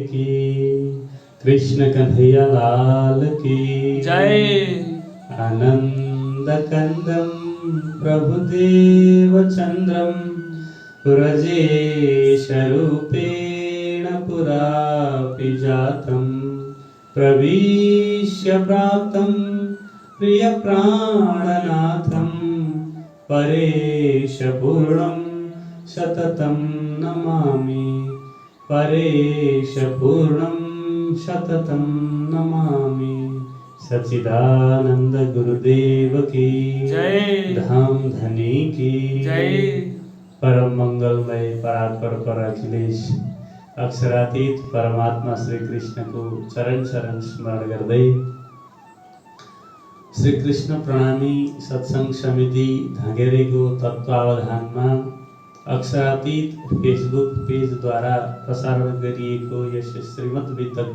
की, कृष्ण कन्हैया लाल की जय। आनंद कंदम प्रभुदेव चंद्रम व्रजेश रूपेण पुरापि जातं प्रविश्य प्राप्तं प्रियप्राणनाथं परेश पूर्णं सततं नमामि, परेश पूर्णं सततं नमामि। सच्चिदानंद गुरुदेव की जय। धाम धनी की जय। परम मंगलमय परात्पर पर अखिलेश अक्षरातीत परमात्मा श्री कृष्ण को चरण चरण स्मरण गर्दै श्री कृष्ण प्रणामी सत्संग समिति धगेरेको तत्वावधानमा अक्षरातीत फेसबुक पेज द्वारा प्रसारण गरिएको यस श्रीमद् वितक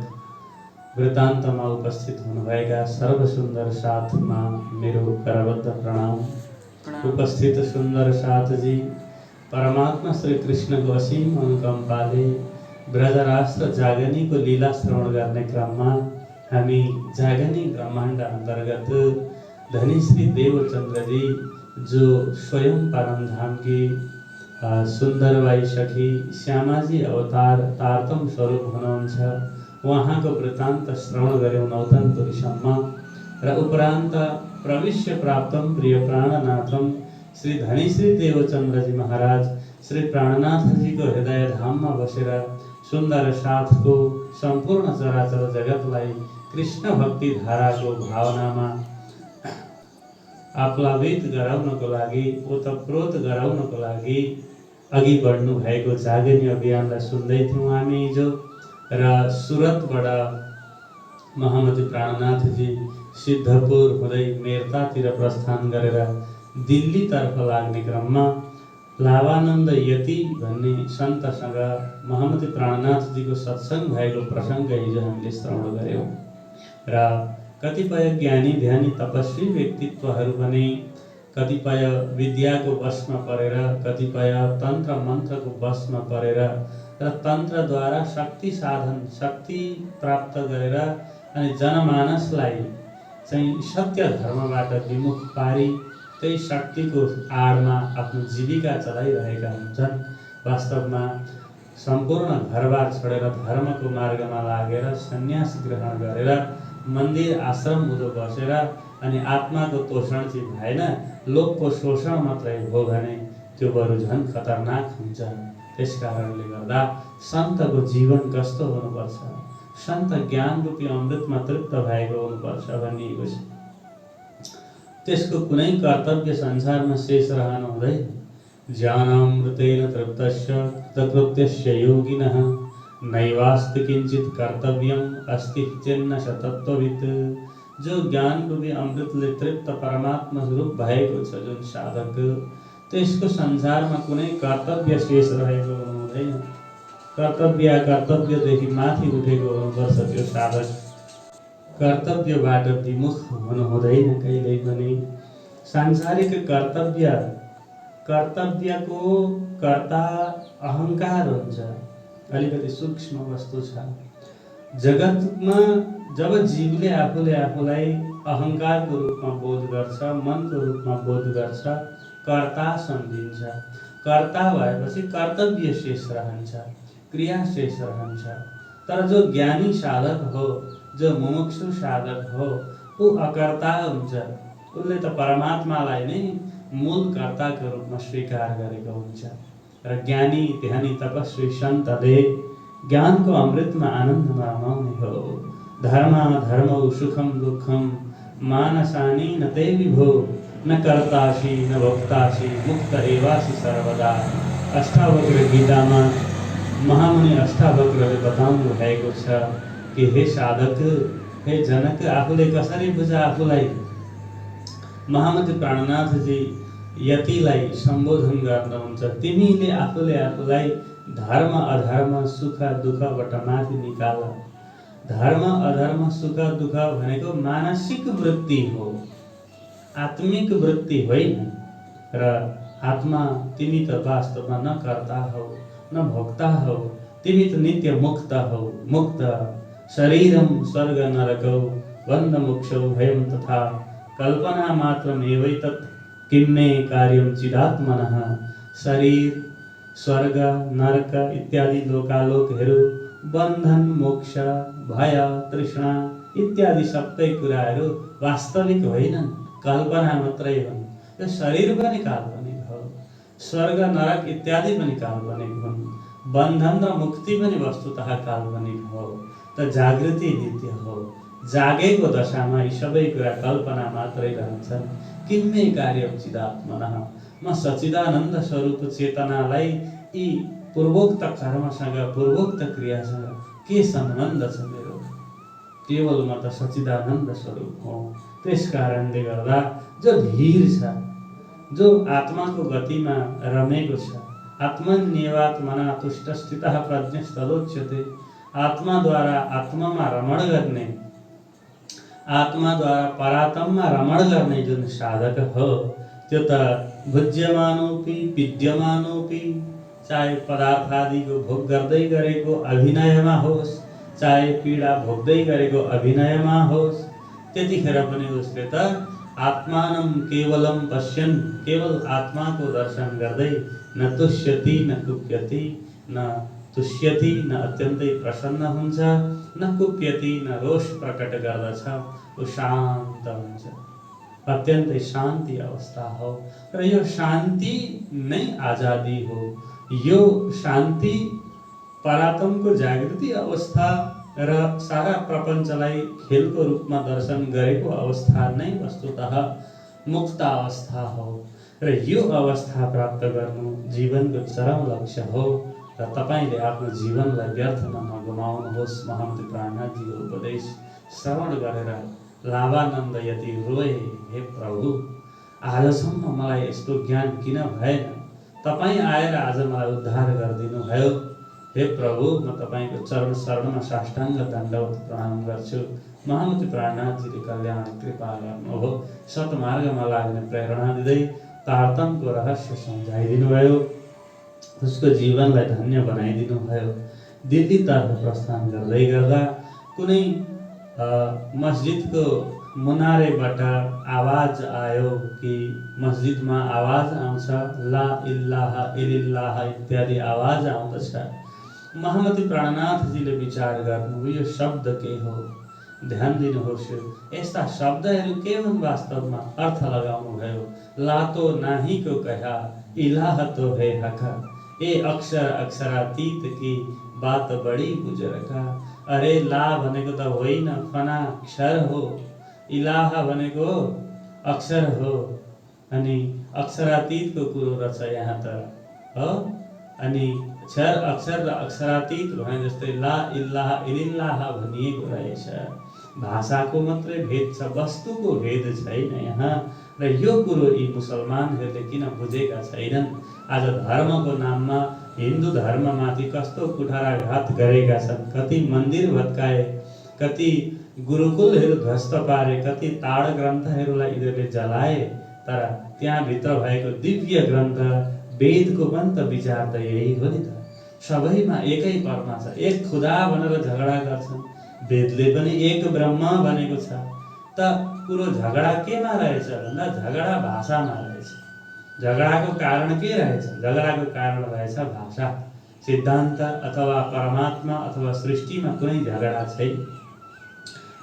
वृत्तान्तमा उपस्थित हुनुभएका सर्वसुन्दर साथमा मेरो करबद्ध प्रणाम। उपस्थित सुन्दर साथजी परमात्मा श्री कृष्ण को असीम अनुकम्पाले ब्रजराष्ट्र जागनी को लीला श्रवण गर्ने क्रममा हामी जागनी ब्रह्माण्ड अन्तर्गत धनी श्री देवचन्द्र जी जो स्वयं परमधाम की सुन्दरबाई सखी श्यामाजी अवतार तारतम स्वरूप हुनुहुन्छ उहाँको वृत्तान्त श्रवण गर्यौं नौतनपुरीसम्म र उपरान्त प्रविश्य प्राप्तम प्रिय प्राणनाथम श्री धनी श्री देवचन्द्र जी महाराज श्री प्राणनाथ जी को हृदय धाम में बसेर सुंदर साथ को संपूर्ण चराचर जगतलाई कृष्ण भक्ति धारा को भावना में आप्लावित गराउनको लागि ओतप्रोत गराउनको लागि अघि बढ्नु भएको जागनी अभियानलाई सुन्दै थियौं हामी हिजो र सुरतबाट महामती प्राणनाथ जी सिद्धपुर हुँदै मेरतातिर प्रस्थान गरेर दिल्ली तर्फ लाग्ने क्रममा लावानन्द यति भन्ने सन्तसँग महामती प्राणनाथ जी को सत्संग भएको प्रसंग हिजो हामीले श्रवण गर्यौं र कतिपय ज्ञानी ध्यानी तपस्वी व्यक्तित्वहरू पनि कतिपय विद्याको वशमा परेर कतिपय तन्त्र मन्त्रको वशमा परेर र तन्त्रद्वारा शक्ति साधन शक्ति प्राप्त गरेर अनि जनमानसलाई चाहिँ सत्य धर्मबाट विमुख पारी त्यही शक्तिको आडमा आफ्नो जीविका चलाइरहेका हुन्छन्। वास्तवमा सम्पूर्ण घरबार छोडेर धर्मको मार्गमा लागेर सन्यास ग्रहण गरेर मन्दिर आश्रम उदो बसेर अनि आत्माको तोषण चाहिँ भएन लोकको शोषण मात्रै हो भने त्यो बरु झन् खतरनाक हुन्छ। त्यसकारणले गर्दा सन्तको जीवन कस्तो हुनुपर्छ, सन्त ज्ञान रूपी अमृतमा तृप्त भएको हुनुपर्छ भनिएको छ। त्यसको कुनै कर्तव्य संसारमा शेष रहन हुँदैन। ज्ञानामृतेन तृप्तस्य कृतकृत्यस्य योगिनः नैवास्ति किंचित कर्तव्यम अस्ति चेन्न तत्त्ववित्। जो ज्ञान रूपी अमृतले तृप्त परमात्मा स्वरूप भएको छ जुन साधक त्यसको संसारमा कुनै कर्तव्य शेष रहेको हुँदैन। कर्तव्यदेखि माथि उठेको हुनुपर्छ त्यो साधक। कर्तव्यबाट विमुख हुनु हुँदैन कहिल्यै पनि। सांसारिक कर्तव्यको कर्ता अहंकार हुन्छ, अलिकति सूक्ष्म वस्तु छ। जगतमा जब जीवले आफूले आफूलाई अहंकारको रूपमा बोध गर्छ, मनको रूपमा बोध गर्छ, कर्ता सम्झिन्छ। कर्ता भएपछि कर्तव्य शेष रहन्छ, क्रिया शेष रहन्छ। तर जो ज्ञानी साधक हो, जो मुमुक्षु साधक हो, ऊ अकर्ता हुन्छ। उसले त परमात्मालाई नै मूल कर्ताको रूपमा स्वीकार गरेको हुन्छ। र ज्ञानी ध्यानी तपस्वी सन्तले ज्ञानको अमृतमा आनन्दमा रमाउने हो। धर्मौ सुखम दुःखम मानसानि न ते विभो न कर्तासि न भोक्तासि मुक्त एवासि सर्वदा। अष्टावक्र गीतामा महामुनि अष्टावक्रले बताउनु भएको छ कि हे साधक, हे जनक, आफूले कसरी बुझ आफूलाई। महामती प्राणनाथ जी यतिलाई सम्बोधन गर्नुहुन्छ, तिमीले आफूले आफूलाई धर्म अधर्म सुख दुःखबाट माथि निकाल। धर्म अधर्म सुख दुःख भनेको मानसिक वृत्ति हो, आत्मिक वृत्ति होइन। र आत्मा तिमी त वास्तवमा न कर्ता हौ न भोक्ता हौ, तिमी त नित्य मुक्त हौ मुक्त शरीरम स्वर्ग नरकौ बन्ध मोक्षौ भयं तथा कल्पना मात्रमेवैतत् किन्मे कार्यं चिदात्मनः। शरीर स्वर्ग नरक इत्यादि लोकालोकहरू बन्धन मोक्ष भय तृष्णा इत्यादि सबै कुराहरू वास्तविक होइनन्, कल्पना मात्रै हुन्। यो शरीर पनि काल्पनिक हो, स्वर्ग नरक इत्यादि पनि काल्पनिक हुन्, बन्धन र मुक्ति पनि वस्तुतः काल्पनिक हो। त जागृति नित्य हो, जागेको दशामा यी सबै कुरा कल्पना मात्रै रहन्छन्। किन्मे कार्यं चिदात्मनः, म सच्चिदानन्द स्वरूप चेतनालाई यी पूर्वोक्त कर्मसँग पूर्वोक्त क्रियासँग के सम्बन्ध छ मेरो? केवल म त सच्चिदानन्द स्वरूप हो। त्यस कारणले गर्दा जो धीर छ, जो आत्माको गतिमा रमेको छ, आत्मन्येवात्मना तुष्ट स्थितः प्रज्ञस्तदोच्यते, आत्माद्वारा आत्मामा रमण गर्ने, आत्माद्वारा परात्ममा रमण गर्ने जुन साधक हो त्यो त भुज्यमानोपि पीड्यमानोपि, चाहे पदार्थ आदिको भोग गर्दै गरेको अभिनयमा होस्, चाहे पीडा भोग्दै गरेको अभिनयमा होस्, त्यतिखेर पनि उसले त आत्मानं केवलम पश्यन्, केवल आत्माको दर्शन गर्दै न तुष्यति न कुप्यति, न तुष्यति न अत्यन्तै प्रसन्न हुन्छ, न कुप्यति न रोष प्रकट गर्दछ, ऊ शान्त हुन्छ। अत्यन्तै शान्ति अवस्था हो र यो शान्ति नै आजादी हो। यो शान्ति परात्मको जागृति अवस्था र सारा प्रपञ्चलाई खेलको रूपमा दर्शन गरेको अवस्था नै वस्तुतः मुक्त अवस्था हो र यो अवस्था प्राप्त गर्नु जीवनको चरम लक्ष्य हो। र तपाईले आफ्नो जीवनलाई व्यर्थमा नगुमाउनुहोस्। महामन्त्री प्राणनाथजीको उपदेश श्रवण गरेर लाभानन्द यति रोए, हे प्रभु आजसम्म मलाई यस्तो ज्ञान किन भएन, तपाईँ आएर आज मलाई उद्धार गरिदिनु भयो। हे प्रभु म तपाईँको चरण शरणमा साष्टाङ्ग दण्डवत प्रणाम गर्छु। महामन्त्री प्राणनाथजीले कल्याण कृपा गर्नुभयो, सतमार्गमा लाग्ने प्रेरणा दिँदै तारतम्यको रहस्य सम्झाइदिनु भयो, उसको जीवनलाई धन्य बनाइदिनु भयो। दिल्लीतर्फ प्रस्थान गर्दै गर्दा कुनै मस्जिदको मुनारेबाट आवाज आयो कि मस्जिदमा आवाज आउँछ, ला इल्लाहा इल्लाह इत्यादि आवाज आउँदछ। महामन्त्री प्राणनाथजीले विचार गर्नुभयो यो शब्द के हो, ध्यान दिनुहोस्। यस्ता शब्दहरू के हुन् वास्तवमा अर्थ लगाउनु भयो। ला तो नाही को कहा, इलाह तो है हका, ए अक्षर अक्षरातीत की बात बड़ी बुजुर्गा। अरे ला भनेको त होइन, फना अक्षर हो, इलाह भनेको अक्षर हो, अनि अक्षरातीतको कुरो रहेछ यहाँ त हो। अनि अक्षर अक्षर र अक्षरातीत भने जस्तै ला इल्लाह इल्लाह भनिएको रहेछ। भाषाको मात्रै भेद छ, वस्तुको भेद छैन यहाँ। र यो कुरो यी मुसलमानहरूले किन बुझेका छैनन्? आज धर्मको नाममा हिन्दू धर्ममाथि कस्तो कुठाराघात गरेका छन्, कति मन्दिर भत्काए, कति गुरुकुलहरू ध्वस्त पारे, कति ताड ग्रन्थहरूलाई यिनीहरूले जलाए। तर त्यहाँभित्र भएको दिव्य ग्रन्थ वेदको पनि त विचार त यही हो नि त। सबैमा एकै परमा छ, एक खुदा भनेर झगडा गर्छन्। वेदले पनि एक ब्रह्म भनेको छ। त कुरो झगडा केमा रहेछ भन्दा झगडा भाषामा रहेछ। झगडाको कारण के रहेछ? झगडाको कारण रहेछ भाषा। सिद्धान्त अथवा परमात्मा अथवा सृष्टिमा कुनै झगडा छैन,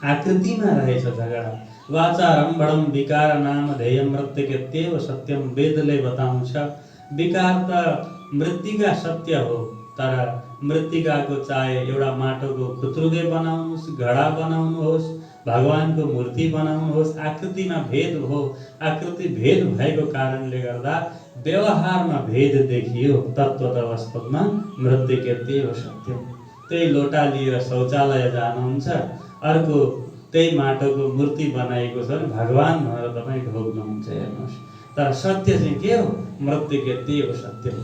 आकृतिमा रहेछ झगडा। वाचारम्भणम विकार नाम ध्येय मृत्युकेत्येव सत्यम, वेदले बताउँछ विकार त मृत्तिका सत्य हो, तर मृत्तिकाको चाहे एउटा माटोको खुत्रुगे बनाउनुहोस्, घडा बनाउनुहोस्, भगवानको मूर्ति बनाउनुहोस्, आकृतिमा भेद हो। आकृति भेद भएको कारणले गर्दा व्यवहारमा भेद देखियो। तत्त्वत वास्तवमा मृत्युकेत्येव सत्यम। त्यही लोटा लिएर शौचालय जानुहुन्छ, अर्को त्यही माटोको मूर्ति बनाएको छ भने भगवान भनेर तपाईँ ढोग्नुहुन्छ, हेर्नुहोस्। तर सत्य चाहिँ के हो? मृत्युकेत्येव सत्यम।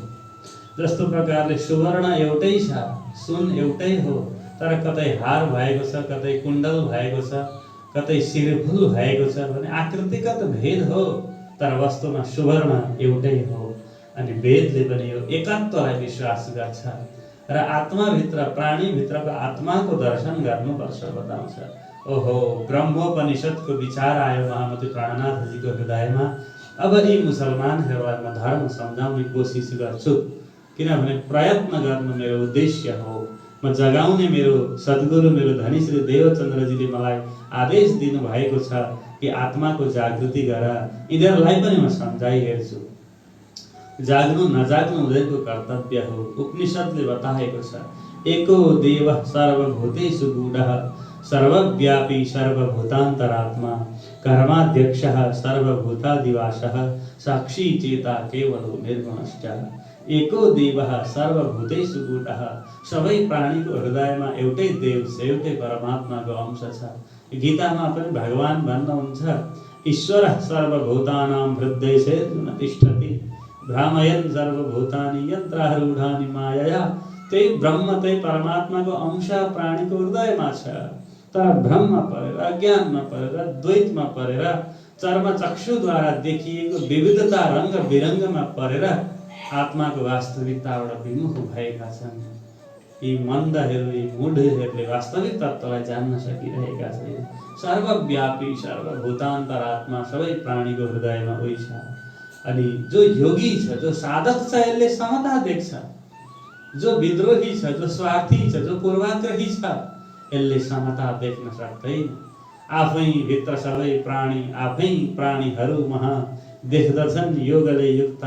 जस्तो प्रकारले सुवर्ण एउटै छ, सुन एउटै हो, तर कतै हार भएको छ, कतै कुण्डल भएको छ, कतै शिरफुल भएको छ भने आकृतिगत भेद हो, तर वास्तवमा सुवर्ण एउटै हो। अनि वेदले पनि यो एकत्वलाई विश्वास गर्छ र आत्माभित्र प्राणीभित्रको आत्माको दर्शन गर्नुपर्छ बताउँछ। ओहो, ब्रह्मोपनिषदको विचार आयो महामती प्राणनाथजीको हृदयमा। अब यी मुसलमानहरूलाई म धर्म सम्झाउने कोसिस गर्छु, किनभने प्रयत्न गर्नु मेरो उद्देश्य हो। म जगाउने मेरो सद्गुरु मेरो धनी श्री देवचन्द्रजीले मलाई आदेश दिनुभएको छ कि आत्माको जागृति गर। यिनीहरूलाई पनि म सम्झाइ हेर्छु। जाग्नु नजाग्नु उनीहरूको कर्तव्य हो। उपनिषदले बताएको छ, एको देव सर्वभूतेषु गूढः सर्वव्यापी सर्वभूतान्तरात्मा कर्माध्यक्षः सर्वभूतादिवासः साक्षी चेता केवलो निर्गुणश्च। एको देवः सर्वभूतेषु गूढः, सबै प्राणीको हृदयमा एउटै देव छ, एउटै परमात्माको अंश छ। गीतामा पनि भगवान भन्नुहुन्छ, ईश्वरः सर्वभूतानां हृदयेषु तिष्ठति भ्रामयन् सर्वभूतानि यन्त्रारूढानि मायया। त्यही ब्रह्म त्यही परमात्माको अंश प्राणीको हृदयमा छ। तर भ्रममा परेर, अज्ञानमा परेर, द्वैतमा परेर, चर्मचक्षुद्वारा देखिएको विविधता रङ्ग बिरङ्गमा परेर आत्माको वास्तविकताबाट विमुख भएका छन्। यी मन्दहरू, यी मूढहरूले वास्तविक तत्त्वलाई जान्न सकिरहेका छैनन्। सर्वव्यापी सर्वभूतान्तरात्मा सबै प्राणीको हृदयमा उही छ। अनि जो योगी छ, जो साधक छ, यसले समता देख्छ। जो विद्रोही छ, जो स्वार्थी छ, जो पूर्वाग्रही छ, यसले समता देख्न सक्दैन। आफै भित्र सबै प्राणी, आफै प्राणीहरूमा देख्दछन् योगले युक्त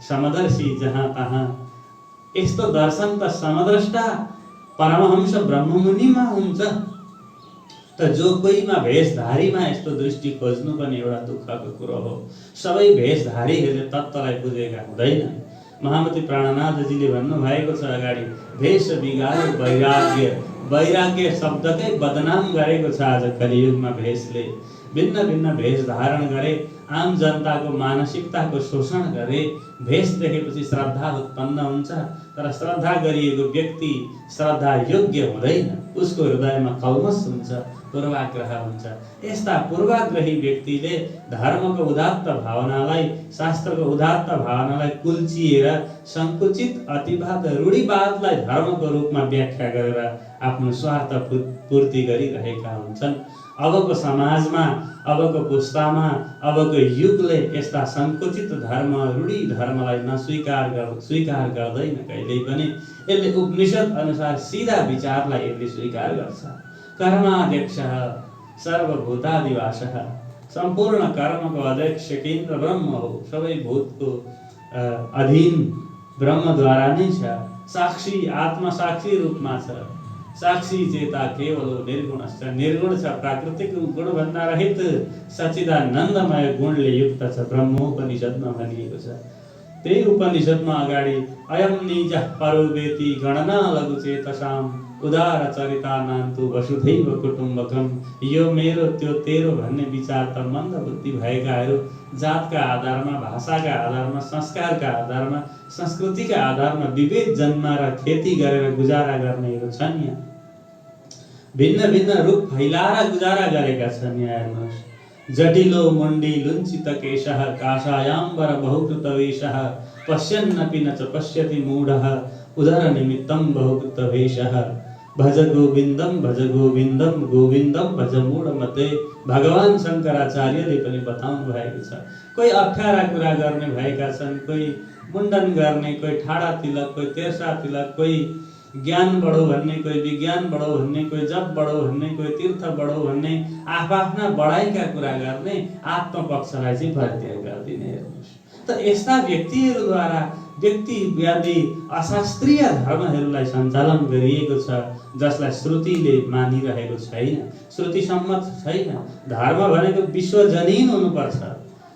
समदर्शी जहाँ तहाँ। यस्तो दर्शन त समद्रष्टा परमहंस ब्रह्ममुनिमा हुन्छ। त जो कोहीमा भेषधारीमा यस्तो दृष्टि खोज्नु पनि एउटा दुःखको कुरो हो। सबै भेषधारीहरूले तत्त्वलाई बुझेका हुँदैनन्। महामती प्राणनाथजीले भन्नुभएको छ अगाडि, भेष बिगारे वैराग्य। वैराग्य शब्दकै बदनाम गरेको छ आज कलियुगमा भेषले। भिन्न भिन्न भेष धारण गरे, आम जनताको मानसिकताको शोषण गरे। भेष देखेपछि श्रद्धा उत्पन्न हुन्छ, तर श्रद्धा गरिएको व्यक्ति श्रद्धा योग्य हुँदैन। उसको हृदयमा कल्मस हुन्छ, पूर्वाग्रह हुन्छ। यस्ता पूर्वाग्रही व्यक्तिले धर्मको उदात्त भावनालाई, शास्त्रको उदात्त भावनालाई कुल्चिएर संकुचित अतिवाद रूढिवादलाई धर्मको रूपमा व्याख्या गरेर आफ्नो स्वार्थ पूर्ति गरिरहेका हुन्छन्। अबको समाजमा, अबको पुस्तामा, अबको युगले यस्ता संकुचित धर्म, रूढी धर्मलाई स्वीकार गर्दैन कहिल्यै पनि। यसले उपनिषद अनुसार सिधा विचारलाई यसले स्वीकार गर्छ। कर्माध्यक्षः सर्वभूतादिवासः, सम्पूर्ण कर्मको अध्यक्ष केन्द्र ब्रह्म हो। सबै भूतको अधीन ब्रह्मद्वारा नै छ। साक्षी आत्मा साक्षी रूपमा छ। साक्षी चेता केवल निर्गुणश्च, निर्गुण छ, प्राकृतिक गुणभन्दा रहित सच्चिदानन्दमय गुणले युक्त छ। ब्रह्मोपनिषदमा भनिएको छ। त्यही उपनिषदमा अगाडि अयम निजः परो वेति गणना लघुचेतसाम् उदार चरितानान्तु वसुधैव कुटुम्बकम। यो मेरो त्यो तेरो भन्ने विचार त मन्द बुद्धि भएकाहरू जातका आधारमा, भाषाका आधारमा, संस्कारका आधारमा, संस्कृतिका आधारमा विभेद जन्माएर खेती गरेर गुजारा गर्नेहरू छन्। यहाँ भिन्न भिन्न रूप फैलाएर गुजारा गरेका छन्। यहाँ हेर्नुहोस्, जटिलो मुण्डी लुञ्चित केशः काषायाम्बर बहुकृत वेशः पश्यन्नपि न च पश्यति मूढः उदर निमित्तं बहुकृत वेशः। भज गोविन्दम गोविन्दम भज मूढमते। भगवान शङ्कराचार्यले पनि बताउनु भएको छ। कोही अप्ठ्यारा कुरा गर्ने भएका छन्, कोही मुण्डन गर्ने, कोही ठाडा तिलक, कोही तेर्सा तिलक, कोही ज्ञान बढो भन्ने, कोही विज्ञान बढो भन्ने, कोही जप बढो भन्ने, कोही तीर्थ बढो भन्ने, आफ्ना बढाइका कुरा गर्ने, आत्मपक्षलाई चाहिँ परित्याग गरिदिने। हेर्नुहोस् त, यस्ता व्यक्तिहरूद्वारा व्यक्तिवादी अशास्त्रीय धर्महरूलाई सञ्चालन गरिएको छ, जसलाई श्रुतिले मानिरहेको छैन, श्रुति सम्मत छैन। धर्म भनेको विश्वजनीन हुनुपर्छ।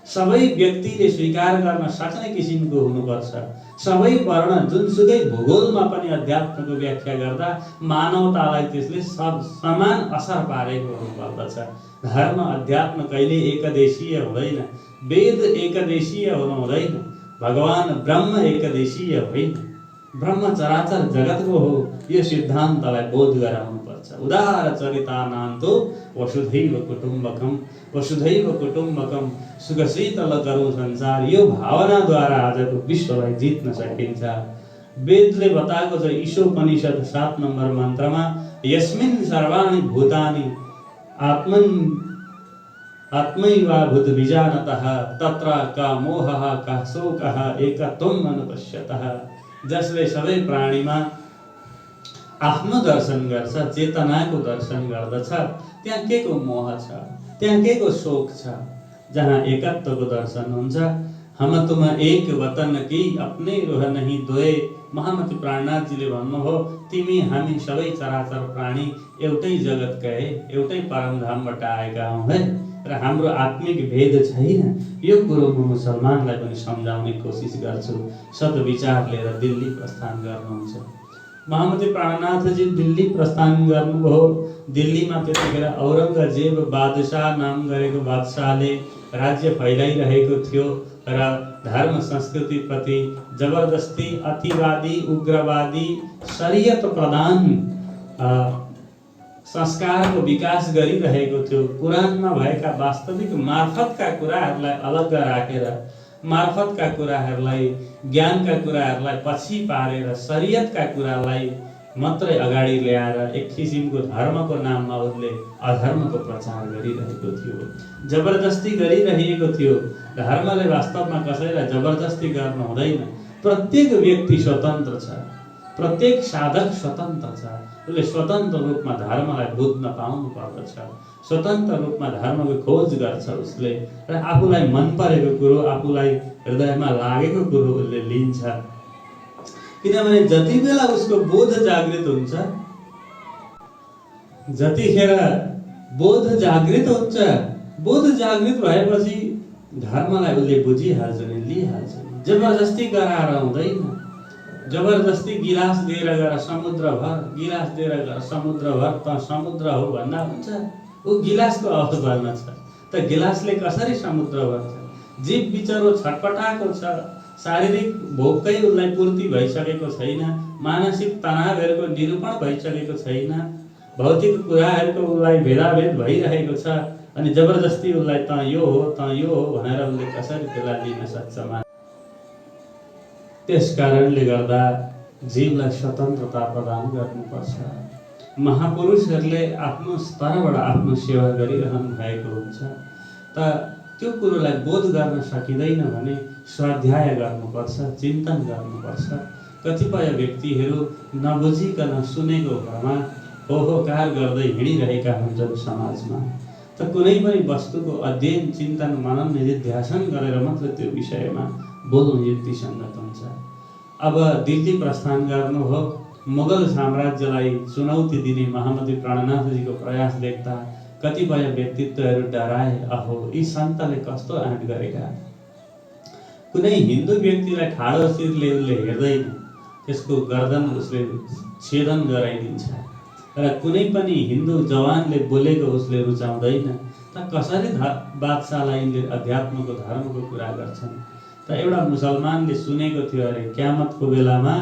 सबै व्यक्तिले स्वीकार गर्न सक्ने किसिमको हुनुपर्छ। सबै वर्ण जुनसुकै भूगोलमा पनि अध्यात्मको व्याख्या गर्दा मानवतालाई त्यसले समान असर पारेको हुनुपर्दछ। धर्म अध्यात्म कहिले एकदेशीय हुँदैन। वेद एकदेशीय हुनु हुँदैन। भगवान ब्रह्म एकदेशीय होइन। ब्रह्म चराचर जगतको हो। यो सिद्धान्तलाई बोध गराउनुपर्छ। उदार चरितानान्तो वसुधैव कुटुम्बकम, वसुधैव कुटुम्बकम, सुख शीतल गरौँ संसार। यो भावनाद्वारा आजको विश्वलाई जित्न सकिन्छ। वेदले बताएको छ ईशोपनिषद 7 नम्बर मन्त्रमा यस्मिन् सर्वाणि भूतानि आत्मैवाभूत विजानतः तत्र का मोहः का शोकः एकत्वम् अनुपश्यतः। जसले सबै प्राणीमा आफ्नो दर्शन गर्छ, चेतनाको दर्शन गर्दछ, त्यहाँ के को मोह छ, त्यहाँ के को शोक छ। जहाँ एकत्वको दर्शन हुन्छ, हम तुम एक वतन की अपने रोह नहीं दोए। महामती प्राणनाथ जीले भन्नुभयो तिमी हामी सबै चराचर प्राणी एउटै जगत गए, एउटै परमधामबाट आएका हौँ है, र हाम्रो आत्मिक भेद छैन। यो कुरो म मुसलमानलाई पनि सम्झाउने कोसिस गर्छु। सद्विचार लिएर दिल्ली प्रस्थान गर्नुहुन्छ। महामती प्राणनाथजी दिल्ली प्रस्थान गर्नुभयो। दिल्लीमा त्यतिखेर औरङ्गजेब बादशाह नाम गरेको बादशाहले राज्य फैलाइरहेको थियो र धर्म संस्कृति प्रति जबरदस्ती अतिवादी उग्रवादी शरीयत प्रधान संस्कारको विकास गरिरहेको थियो। कुरानमा भएका वास्तविक मार्फतका कुराहरूलाई अलग राखेर, मार्फतका कुराहरूलाई, ज्ञानका कुराहरूलाई पछि पारेर शरीयतका कुरालाई मात्रै अगाडि ल्याएर एक किसिमको धर्मको नाममा उसले अधर्मको प्रचार गरिरहेको थियो, जबरजस्ती गरिरहेको थियो। धर्मले वास्तवमा कसैलाई जबरजस्ती गर्न हुँदैन। प्रत्येक व्यक्ति स्वतन्त्र छ, प्रत्येक साधक स्वतन्त्र छ। उसले स्वतन्त्र रूपमा धर्मलाई बुझ्न पाउनु पर्दछ, स्वतन्त्र रूपमा धर्मको खोज गर्छ उसले, र आफूलाई मन परेको कुरो, आफूलाई हृदयमा लागेको कुरो उसले लिन्छ। किनभने जति बेला उसको बोध जागृत हुन्छ, जतिखेर बोध जागृत हुन्छ, बोध जागृत भएपछि धर्मलाई उसले बुझिहाल्छ नि, लिइहाल्छ नि। जबरजस्ती गराएर हुँदैन। जबरजस्ती गिलास दिएर गएर समुद्र भर, गिलास दिएर गएर समुद्र भर, त समुद्र हो भन्दा हुन्छ। ऊ गिलासको अवस्था छ, त गिलासले कसरी समुद्र भर्छ। जीव बिचरो छटपटाएको छ, शारीरिक भोककै उसलाई पूर्ति भइसकेको छैन, मानसिक तनावहरूको निरूपण भइसकेको छैन, भौतिक कुराहरूको उसलाई भेदाभेद भइरहेको छ, अनि जबरजस्ती उसलाई त यो हो त यो हो भनेर उसले कसरी त्यसलाई लिन सक्छ। त्यस कारणले गर्दा जीवलाई स्वतन्त्रता प्रदान गर्नुपर्छ। महापुरुषहरूले आफ्नो स्तरबाट आफ्नो सेवा गरिरहनु भएको हुन्छ, त त्यो कुरोलाई बोध गर्न सकिँदैन भने स्वाध्याय गर्नुपर्छ, चिन्तन गर्नुपर्छ। कतिपय व्यक्तिहरू नबुझिकन सुनेको भरमा होहोकार गर्दै हिँडिरहेका हुन्छन् समाजमा। त कुनै पनि वस्तुको अध्ययन, चिन्तन, मनन, निधिध्यासन गरेर मात्र त्यो विषयमा बोल्नु युक्तिसङ्गत हुन्छ। अब दिल्ली प्रस्थान गर्नु हो, मुगल साम्राज्यलाई चुनौती दिने महामती प्राणनाथजीको प्रयास देख्दा कतिपय व्यक्तित्वहरू डराए। अहो, यी सन्तले कस्तो आँट गरेका। कुनै हिन्दू व्यक्तिलाई खाडो शिरले उसले हेर्दैन, त्यसको गर्दन उसले छेदन गराइदिन्छ, र कुनै पनि हिन्दू जवानले बोलेको उसले रुचाउँदैन। त कसरी बादशाहलाई यिनले अध्यात्मको धर्मको कुरा गर्छन्। त एउटा मुसलमानले सुनेको थियो अरे क्यामतको बेलामा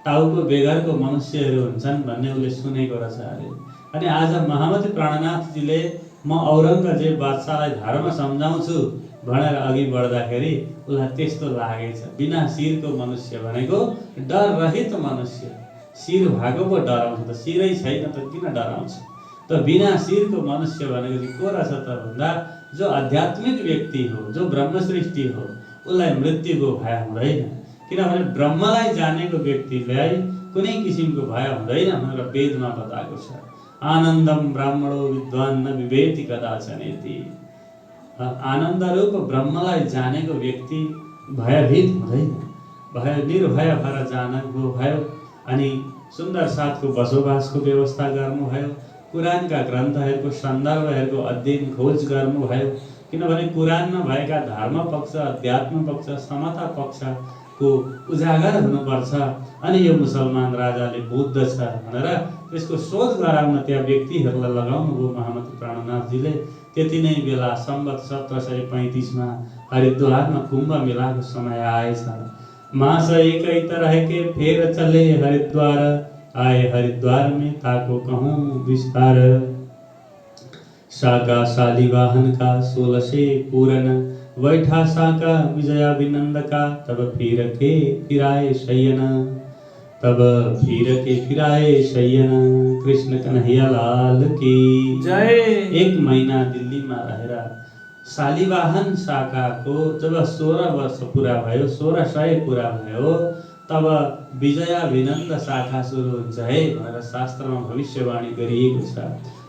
टाउको बेगरको मनुष्यहरू हुन्छन् भन्ने उसले सुनेको रहेछ अरे। अनि आज महामती प्राणनाथजीले म औरङ्गजेब बादशाहलाई धर्म सम्झाउँछु भनेर अघि बढ्दाखेरि उसलाई त्यस्तो लागेछ। बिना शिरको मनुष्य भनेको डर रहित मनुष्य। शिर भएको पो डराउँछ, त शिरै छैन त किन डराउँछ। त बिना शिरको मनुष्य भनेको चाहिँ को रहेछ त भन्दा जो आध्यात्मिक व्यक्ति हो, जो ब्रह्म सृष्टि हो, उसलाई मृत्युको भय हुँदैन। किनभने ब्रह्मलाई जानेको व्यक्तिलाई कुनै किसिमको भय हुँदैन भनेर वेदमा बताएको छ। आनन्दम ब्राह्मणो विद्वान न विवेति कदाचनेति। आनन्द रूप ब्रह्मलाई जानेको व्यक्ति भयभीत हुँदैन, भय निर्भय भएर जानको भयो। अनि सुन्दर साथको बसोबासको व्यवस्था गर्नुभयो, कुरानका ग्रन्थहरूको सन्दर्भहरूको अध्ययन खोज गर्नुभयो। किनभने कुरानमा भएका धर्म पक्ष, अध्यात्म पक्ष, समता पक्षको उजागर हुनुपर्छ। अनि यो मुसलमान राजाले बुद्ध छ भनेर त्यसको शोध गराउन त्यहाँ व्यक्तिहरूलाई लगाउनुभयो महामती प्राणनाथजीले। त्यति नै बेला सम्वत 1735 हरिद्वारमा कुम्भ मेलाको समय आएछ। मास एकै तरह के फेर चले हरिद्वार, आए हरिद्वार में ताको कहूँ विस्तार। साका शालिवाहन का 16 से पूरन, बैठा साका विजयाभिनंद का, तब फिर के फिराए शयन। तब फिर के फिराए शयन कृष्ण कन्हैया लाल की जय। 1 महिना दिल्लीमा रहेर शालिवाहन शाखाको जब 16 वर्ष पुरा भयो, 1600 पुरा भयो, तब विजयाभिनन्द शाखा सुरु हुन्छ है भनेर शास्त्रमा भविष्यवाणी गरिएको छ।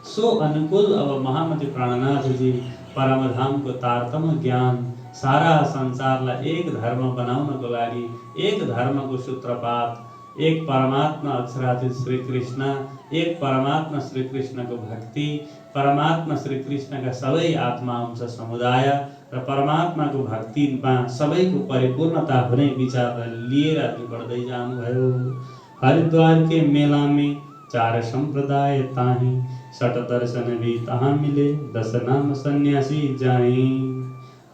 सो अनुकूल अब महामती प्राणनाथजी परमधामको तारतम ज्ञान सारा संसारलाई एक धर्म बनाउनको लागि, एक धर्मको सूत्रपात, एक परमात्मा अक्षरातीत श्री कृष्ण, एक परमात्मा श्री कृष्णको भक्ति, परमात्मा श्री कृष्णका सबै आत्मा अंश समुदाय र परमात्माको भक्तिमा सबैको परिपूर्णता हुने विचारलाई लिएर अघि बढ्दै जानुभयो। हरिद्वार के मेला में 4 संप्रदाय ताही, 6 दर्शन भी तहाँ मिले, 10 नाम सन्यासी जाई।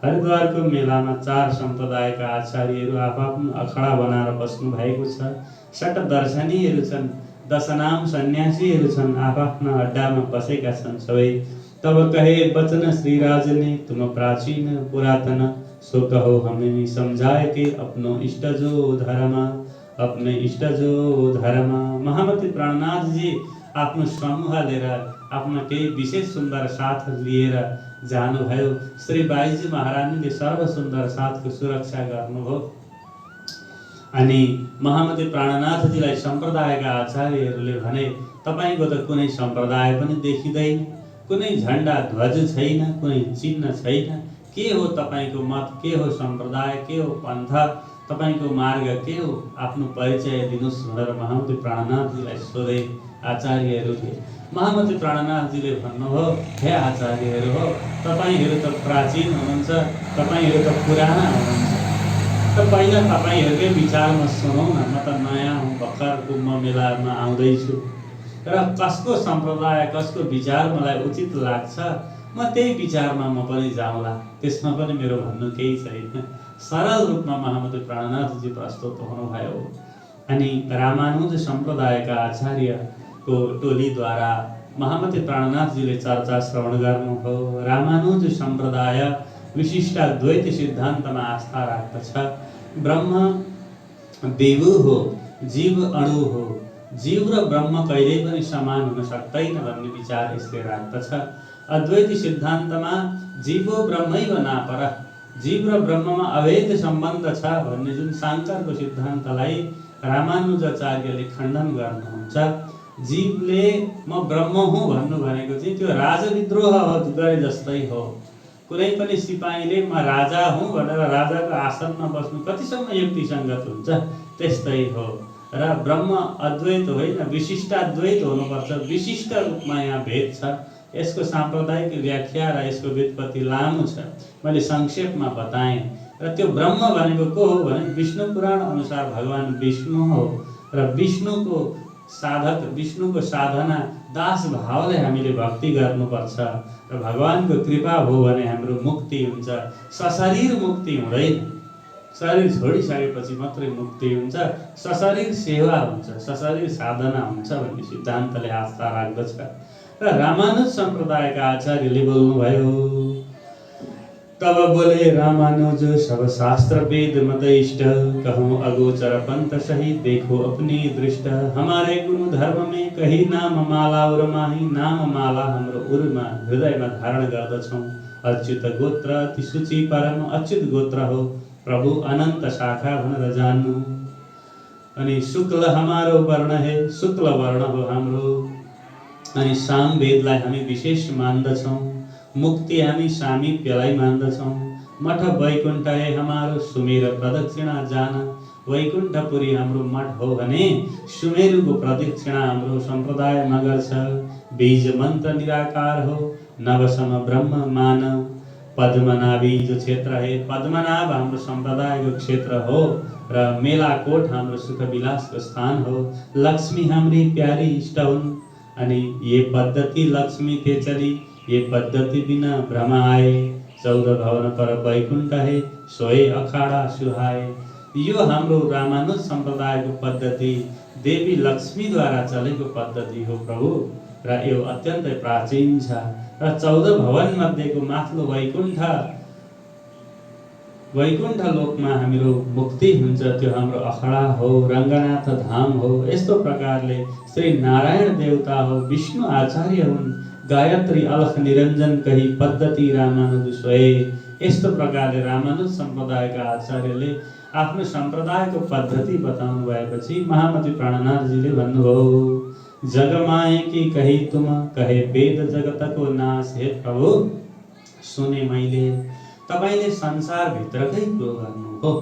हरिद्वारको मेलामा 4 सम्प्रदायका आचार्यहरू आफ्नो अखडा बनाएर बस्नु भएको छ। 6 दर्शनीहरू छन्, 10 नाम सन्यासीहरू छन्, आफ्ना अड्डामा बसेका छन् सबै। तब कहे बचन श्री राज ने तुम प्राचीन पुरातन, सो कहो हमें समझाए के अपनो इष्ट जो धर्म, अपने इष्ट जो धर्म। महामती प्राणनाथ जी आफ्नो समूह लिएर, आफ्नो केही विशेष सुन्दर साथ लिएर जानुभयो। श्री बाईजी महारानीले सर्व सुन्दर साथको सुरक्षा गर्नुभयो। अनि महामती प्राणनाथजीलाई सम्प्रदायका आचार्यहरूले भने, तपाईको त कुनै सम्प्रदाय पनि देखिँदैन, कुनै झण्डा ध्वज छैन, कुनै चिन्ह छैन, के हो तपाईको मत, के हो सम्प्रदाय, के हो पन्थ, तपाईको मार्ग के हो, आफ्नो परिचय दिनुस् भनेर महामती प्राणनाथजीलाई सोधे आचार्यहरूले। महामती प्राणनाथजीले भन्नुभयो, हे आचार्यहरू हो, तपाईहरू त प्राचीन हुनुहुन्छ, तपाईहरू त पुराना हुनुहुन्छ, त पहिला तपाईहरूकै विचारमा सुनौ न। म त नयाँ हुँ, भर्खर कुम्भ मेलामा आउँदैछु र कसको सम्प्रदाय, कसको विचार मलाई उचित लाग्छ, म त्यही विचारमा म पनि जाउँला, त्यसमा पनि मेरो भन्नु केही छैन। सरल रूपमा महामती प्राणनाथजी प्रस्तुत हुनुभयो। अनि रामानुज सम्प्रदायका आचार्यको टोलीद्वारा महामती प्राणनाथजीले चर्चा श्रवण गर्नुभयो। रामानुज सम्प्रदाय विशिष्टाद्वैत सिद्धान्तमा आस्था राख्दछ। ब्रह्म विभु हो, जीव अणु हो, जीव र ब्रह्म कहिल्यै पनि समान हुन सक्दैन भन्ने विचार यसले राख्दछ। अद्वैत सिद्धान्तमा जीवो ब्रह्मैव नापर, जीव र ब्रह्ममा अभेद सम्बन्ध छ भन्ने जुन शाङ्करको सिद्धान्तलाई रामानुजाचार्यले खण्डन गर्नुहुन्छ। जीवले म ब्रह्म हुँ भन्नु भनेको चाहिँ त्यो राजविद्रोह गरे जस्तै हो। कुनै पनि सिपाहीले म राजा हुँ भनेर राजाको आसनमा बस्नु कतिसम्म युक्तिसङ्गत हुन्छ, त्यस्तै हो। र ब्रह्म अद्वैत होइन, विशिष्टाद्वैत हुनुपर्छ। विशिष्ट रूपमा यहाँ भेद छ। यसको साम्प्रदायिक व्याख्या र यसको व्युत्पत्ति लामो छ, मैले संक्षेपमा बताएँ। र त्यो ब्रह्म भनेको को हो भने विष्णु पुराण अनुसार भगवान विष्णु हो। र विष्णुको साधक, विष्णुको साधना दास भावले हामीले भक्ति गर्नुपर्छ र भगवानको कृपा हो भने हाम्रो मुक्ति हुन्छ। सशरीर मुक्ति हुँदैन, शरीर छोडिसकेपछि मात्रै मुक्ति हुन्छ, सशरीर सेवा हुन्छ, सशरीर साधना हुन्छ भन्ने सिद्धान्तले आस्था राख्दछ। र रामानुज सम्प्रदायका आचार्यले बोल्नुभयो, तब बोले रामानुज सब शास्त्र वेद मत इष्ट, कहूँ अगोचर पंथ सही देखो अपनी दृष्ट। हमारे गुरु धर्म में कही नाम माला और माही, नाम माला हाम्रो उरमा हृदयमा धारण गर्दछौँ। अच्युत गोत्र अति सूची परम, अच्युत गोत्र हो प्रभु अनंत शाखा भनेर जान्नु। अनि शुक्ल हमारो वर्ण है, शुक्ल वर्ण हो हाम्रो। अनि साम वेदलाई हामी विशेष मान्दछौँ। मुक्ति हामी सामीप्यलाई मान्दछौँ। मठ वैकुण्ठ है हमारो, सुमेर प्रदक्षिणा जान। वैकुण्ठपुरी हाम्रो मठ हो भने सुमेरुको प्रदक्षिणा हाम्रो सम्प्रदायमा गर्छ। बीज मन्त्र निराकार हो, नवसम ब्रह्म मान। पद्मनाभी जो क्षेत्र है, पद्मनाभ हाम्रो सम्प्रदायको क्षेत्र हो। र मेलाकोट हाम्रो सुख विलासको स्थान हो। लक्ष्मी हाम्री प्यारी इष्ट हुन्। अनि ये पद्धति लक्ष्मी के चली, ये पद्धति बिना भ्रम आए। 14 भवन पर वैकुण्ठ है, सोए अखाडा सुहाए। यो हाम्रो रामानुज सम्प्रदायको पद्धति देवी लक्ष्मीद्वारा चलेको पद्धति हो प्रभु, र यो अत्यन्तै प्राचीन छ। र 14 भवन मध्येको माथिल्लो वैकुण्ठ वैकुण्ठ लोकमा हाम्रो मुक्ति हुन्छ, त्यो हाम्रो अखडा हो, रङ्गनाथ धाम हो। यस्तो प्रकारले श्री नारायण देवता हो, विष्णु आचार्य हुन्, गायत्री अलख निरञ्जन कही पद्धति रामानुज सोए। यस्तो प्रकारले रामानुज सम्प्रदायका आचार्यले आफ्नो सम्प्रदायको पद्धति बताउनु भएपछि महामती प्राणनाथजीले भन्नुभयो, जगमाए कि कही तुम कहे वेद जगतको नाश। हे प्रभु, सुने मैले तपाईले संसार भित्रकै कुरो गर्नु हो।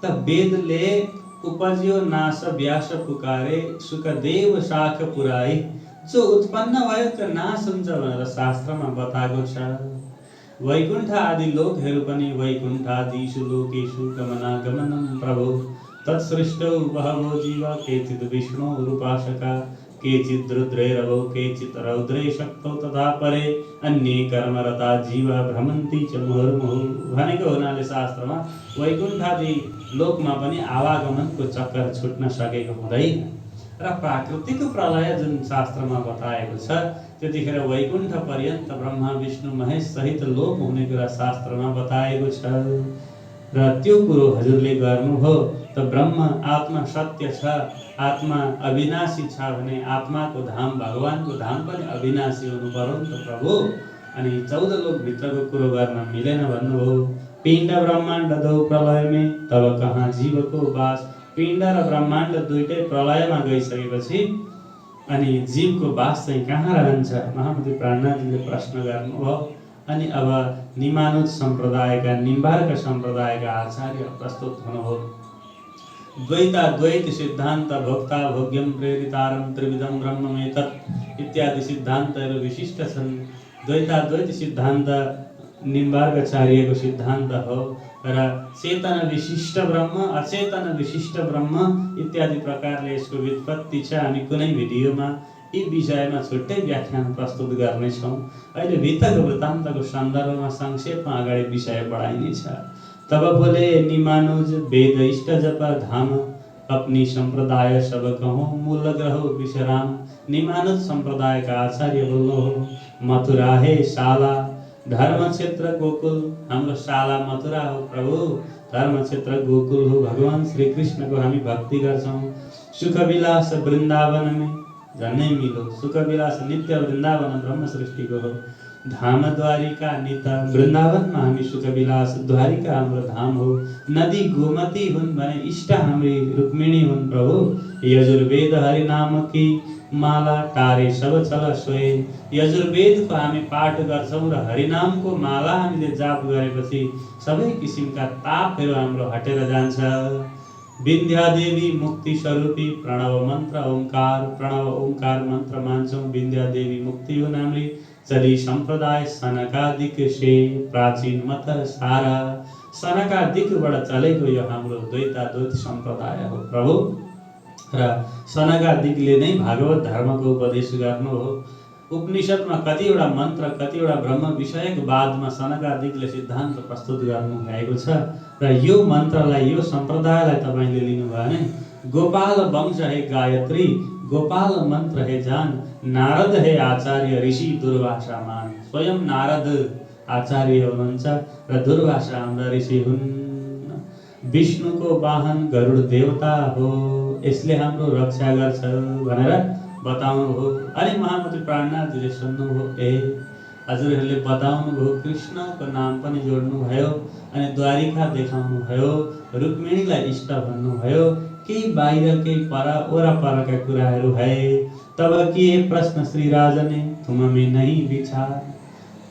त वेदले उपज्यो नाश व्यास पुकारे, सुखदेव शाख पुराई। जो उत्पन्न भयो त्यो नाश हुन्छ भनेर शास्त्रमा बताएको छ। वैकुण्ठ आदि लोकहरू पनि वैकुण्ठादिषु लोकेषु गमनागमनं प्रभु। तत्सृष्टौ बहवो जीव केचित् विष्णोरुपासका, केचित् रुद्रैरवौ केचित् रौद्रै शक्तौ तथा परे, अन्ये कर्मरता जीवा भ्रमन्ति च मुहुर्मुहुः। भनेको हुनाले शास्त्रमा वैकुण्ठादि लोकमा पनि आवागमनको चक्कर छुट्न सकेको हुँदैन र प्राकृतिक प्रलय जुन शास्त्रमा बताएको छ, त्यतिखेर वैकुण्ठ पर्यन्त ब्रह्मा विष्णु महेश सहित लोक हुने कुरा शास्त्रमा बताएको छ। र त्यो कुरो हजुरले गर्नुभयो। त ब्रह्म आत्मा सत्य छ, आत्मा अविनाशी छ भने आत्माको धाम भगवानको धाम पनि अविनाशी हुनु पर्यो नि त प्रभु। अनि 14 लोकभित्रको कुरो गर्न मिलेन भन्नुभयो। पिण्ड ब्रह्माण्ड दौ प्रलयमे तब कहाँ जीवको बास। पिण्ड र ब्रह्माण्ड दुईटै प्रलयमा गइसकेपछि अनि जीवको बास चाहिँ कहाँ रहन्छ? महामती प्राणनाथजीले प्रश्न गर्नुभयो। अनि अब निमानुज सम्प्रदायका निम्बार्क सम्प्रदायका आचार्य प्रस्तुत हुनुभयो। द्वैताद्वैत सिद्धान्त भोक्ता भोग्यम प्रेरितारम त्रिविधम ब्रह्ममेतत् इत्यादि सिद्धान्तहरू विशिष्ट छन्। द्वैताद्वैत सिद्धान्त निम्बार्काचार्यको सिद्धान्त हो र चेतन विशिष्ट ब्रह्म, अचेतन विशिष्ट ब्रह्म इत्यादि प्रकारले यसको व्युत्पत्ति छ। हामी कुनै भिडियोमा यी विषयमा छुट्टै व्याख्यान प्रस्तुत गर्नेछौँ। अहिले भित्रको वृत्तान्तको सन्दर्भमा संक्षेपमा अगाडि विषय बढाइनेछ। तब बोले निमानुज वेद इष्ट जप धाम, अपनी संप्रदाय सब कहो मूल ग्रहो विश्राम। निमानुज संप्रदायका आचार्य बोल्नु हो, मथुरा हे शाला धर्म क्षेत्र गोकुल। हाम्रो शाला मथुरा हो प्रभु, धर्म क्षेत्र गोकुल हो। भगवान श्री कृष्णको हामी भक्ति गर्छौँ। सुख विलास वृन्दावन में झन्नै मिलो। सुख विलास नित्य वृन्दावन ब्रह्म सृष्टिको हो। धाम द्वारिका नित, वृन्दावनमा हामी सुख विलास, द्वारिका हाम्रो धाम हो। नदी गोमती हुन् भने इष्ट हाम्री रुक्मिणी हुन् प्रभु। यजुर्वेद हरि नाम की माला टारे सब चल सोए। यजुर्वेदको हामी पाठ गर्छौँ र हरिनामको माला हामीले जाप गरेपछि सबै किसिमका तापहरू हाम्रो हटेर जान्छ। विन्ध्यादेवी मुक्ति स्वरूपी प्रणव मन्त्र ओंकार। प्रणव ओंकार मन्त्र मान्छौँ। विन्ध्यादेवी मुक्ति हुन् हाम्री। चली संप्रदाय सनकादिक से प्राचीन मत सारा। सनकादिकबाट चलेको यो हाम्रो द्वैताद्वैत सम्प्रदाय हो प्रभु। र सनकादिकले नै भागवत धर्मको उपदेश गर्नु हो। उपनिषदमा कतिवटा मन्त्र, कतिवटा ब्रह्म विषयक बादमा सनकादिकले सिद्धान्त प्रस्तुत गर्नु भएको छ। र यो मन्त्रलाई, यो सम्प्रदायलाई तपाईँले लिनुभयो भने गोपाल वंश हे गायत्री, गोपाल मंत्र हे जान, नारद हे आचार्य ऋषि दुर्वासा मान। स्वयं नारद आचार्य हुनुहुन्छ र दुर्वासा हाम्रा ऋषि हुन्। विष्णुको वाहन गरुड देवता हो, यसले हाम्रो रक्षा गर्छ भनेर बताउनु हो। अनि महामती प्राणनाथजीले सुन्नु हो, ए हजुरहरूले बताउनु भयो, कृष्णको नाम पनि जोड्नु भयो, अनि द्वारिका देखाउनु भयो, रुक्मिणीलाई इष्ट भन्नुभयो। केही बाहिर केही पर वरपरका कुराहरू है। तब किए प्रश्न श्री राजने तुम में नहीं विचार।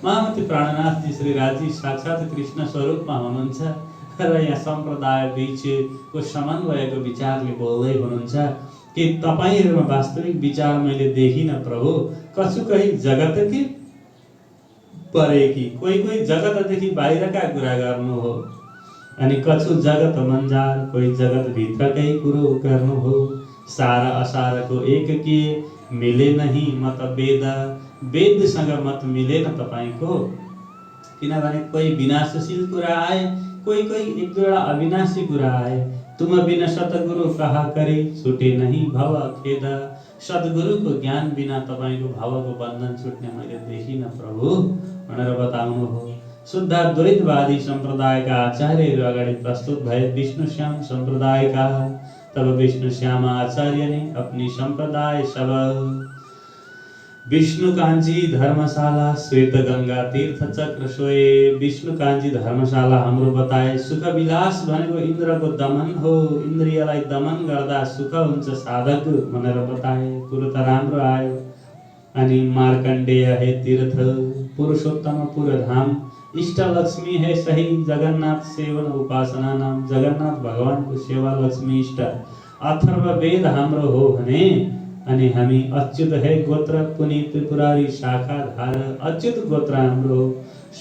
महामती प्राणनाथजी श्री राजी साक्षात कृष्ण स्वरूपमा हुनुहुन्छ र यहाँ सम्प्रदाय बीचको समन्वयको विचारले बोल्दै हुनुहुन्छ कि तपाईहरुमा वास्तविक विचार मैले देखिन प्रभु। कसुकै जगतकै परेकी, कोही जगतदेखि बाहिरका कुरा गर्नु हो, अनि कछु जगत मन्जार, कोही जगत भित्रकै कुरो गर्नु हो। सार असारको एक के मिले नहीं मत वेद। वेदसँग मत मिलेन तपाईको, किनभने कोही विनाशशील कुरा आए, कोही एक दुईवटा अविनाशी कुरा आए। तुम बिना सतगुरु कहा करे छुटे नहीं भव खेद। सद्गुरुको ज्ञान बिना तपाईको भवको बन्धन छुट्ने मैले देखिन प्रभु भनेर बताउनु हो। शुद्धाद्वैतवादी सम्प्रदायका आचार्यहरू अगाडि प्रस्तुत भए विष्णुश्याम सम्प्रदायका। तब विष्णुश्याम आचार्य ने अपनी संप्रदाय सब विष्णु कांची धर्मशाला श्वेत गंगा तीर्थ चक्र सोए। विष्णु कांची धर्मशाला हाम्रो बताए। सुख विलास भनेको इन्द्रको दमन हो, इन्द्रियलाई दमन गर्दा सुख हुन्छ साधक भनेर बताए। कुरो त राम्रो आयो। अनि मार्कण्डेय हे तीर्थ पुरुषोत्तम पुरधाम इष्ट लक्ष्मी है सही जगन्नाथ सेवन उपासना नाम। जगन्नाथ भगवानको सेवा लक्ष्मी इष्ट। अथर्व वेद हाम्रो हो भने अनि हामी अच्युत है गोत्र पुनीत त्रिपुरारी शाखा धार। अच्युत गोत्र हाम्रो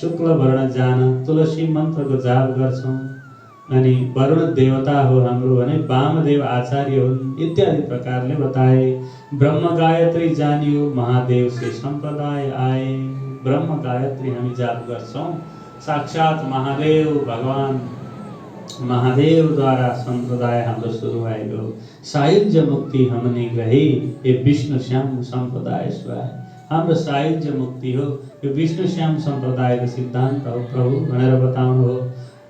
शुक्ल वर्ण जान तुलसी मन्त्रको जाप गर्छौं। अनि वरुण देवता हो हाम्रो भने वामदेव आचार्य हुन् इत्यादि प्रकारले बताए। ब्रह्म गायत्री जानियो महादेव से संप्रदाय आए। ब्रह्म गायत्री हामी जाप गर्छौं। साक्षात महादेव भगवान महादेवद्वारा संप्रदाय हाम्रो सुरु भएको। सायुज्य मुक्ति हमने गई ये विष्णुश्याम संप्रदाय स्वाय। हाम्रो सायुज्य मुक्ति हो यो विष्णुश्याम संप्रदायको सिद्धान्त हो प्रभु भनेर बताउनु हो।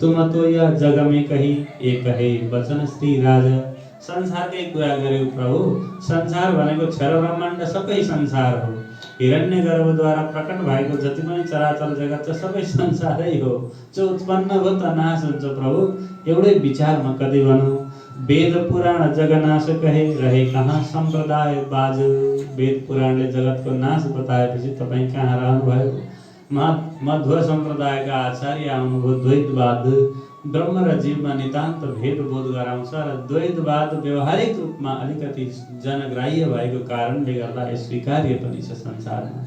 तुम तो यह जग में कही एक है वचन श्री राजा। संसारकै कुरा गर्यो प्रभु। संसार भनेको क्षर ब्रह्माण्ड सबै संसार हो। हिरण्यगर्भद्वारा प्रकट भएको जति पनि चराचर जगत छ सबै संसारै हो। जो उत्पन्न हो त नाश हुन्छ प्रभु। एउटै विचारमा कति भनौँ। वेद पुराण जगनाश कहे रहे कहाँ संप्रदाय बाज। वेद पुराणले जगतको नाश बताएपछि तपाईँ कहाँ रहनुभयो। मध्व सम्प्रदायका आचार्य आउनुभयो। द्वैतवाद ब्रह्म र जीवमा नितान्त भेद बोध गराउँछ र द्वैतवाद व्यवहारिक रूपमा अलिकति जनग्राह्य भएको कारणले गर्दा यस स्वीकार्य पनि छ संसारमा।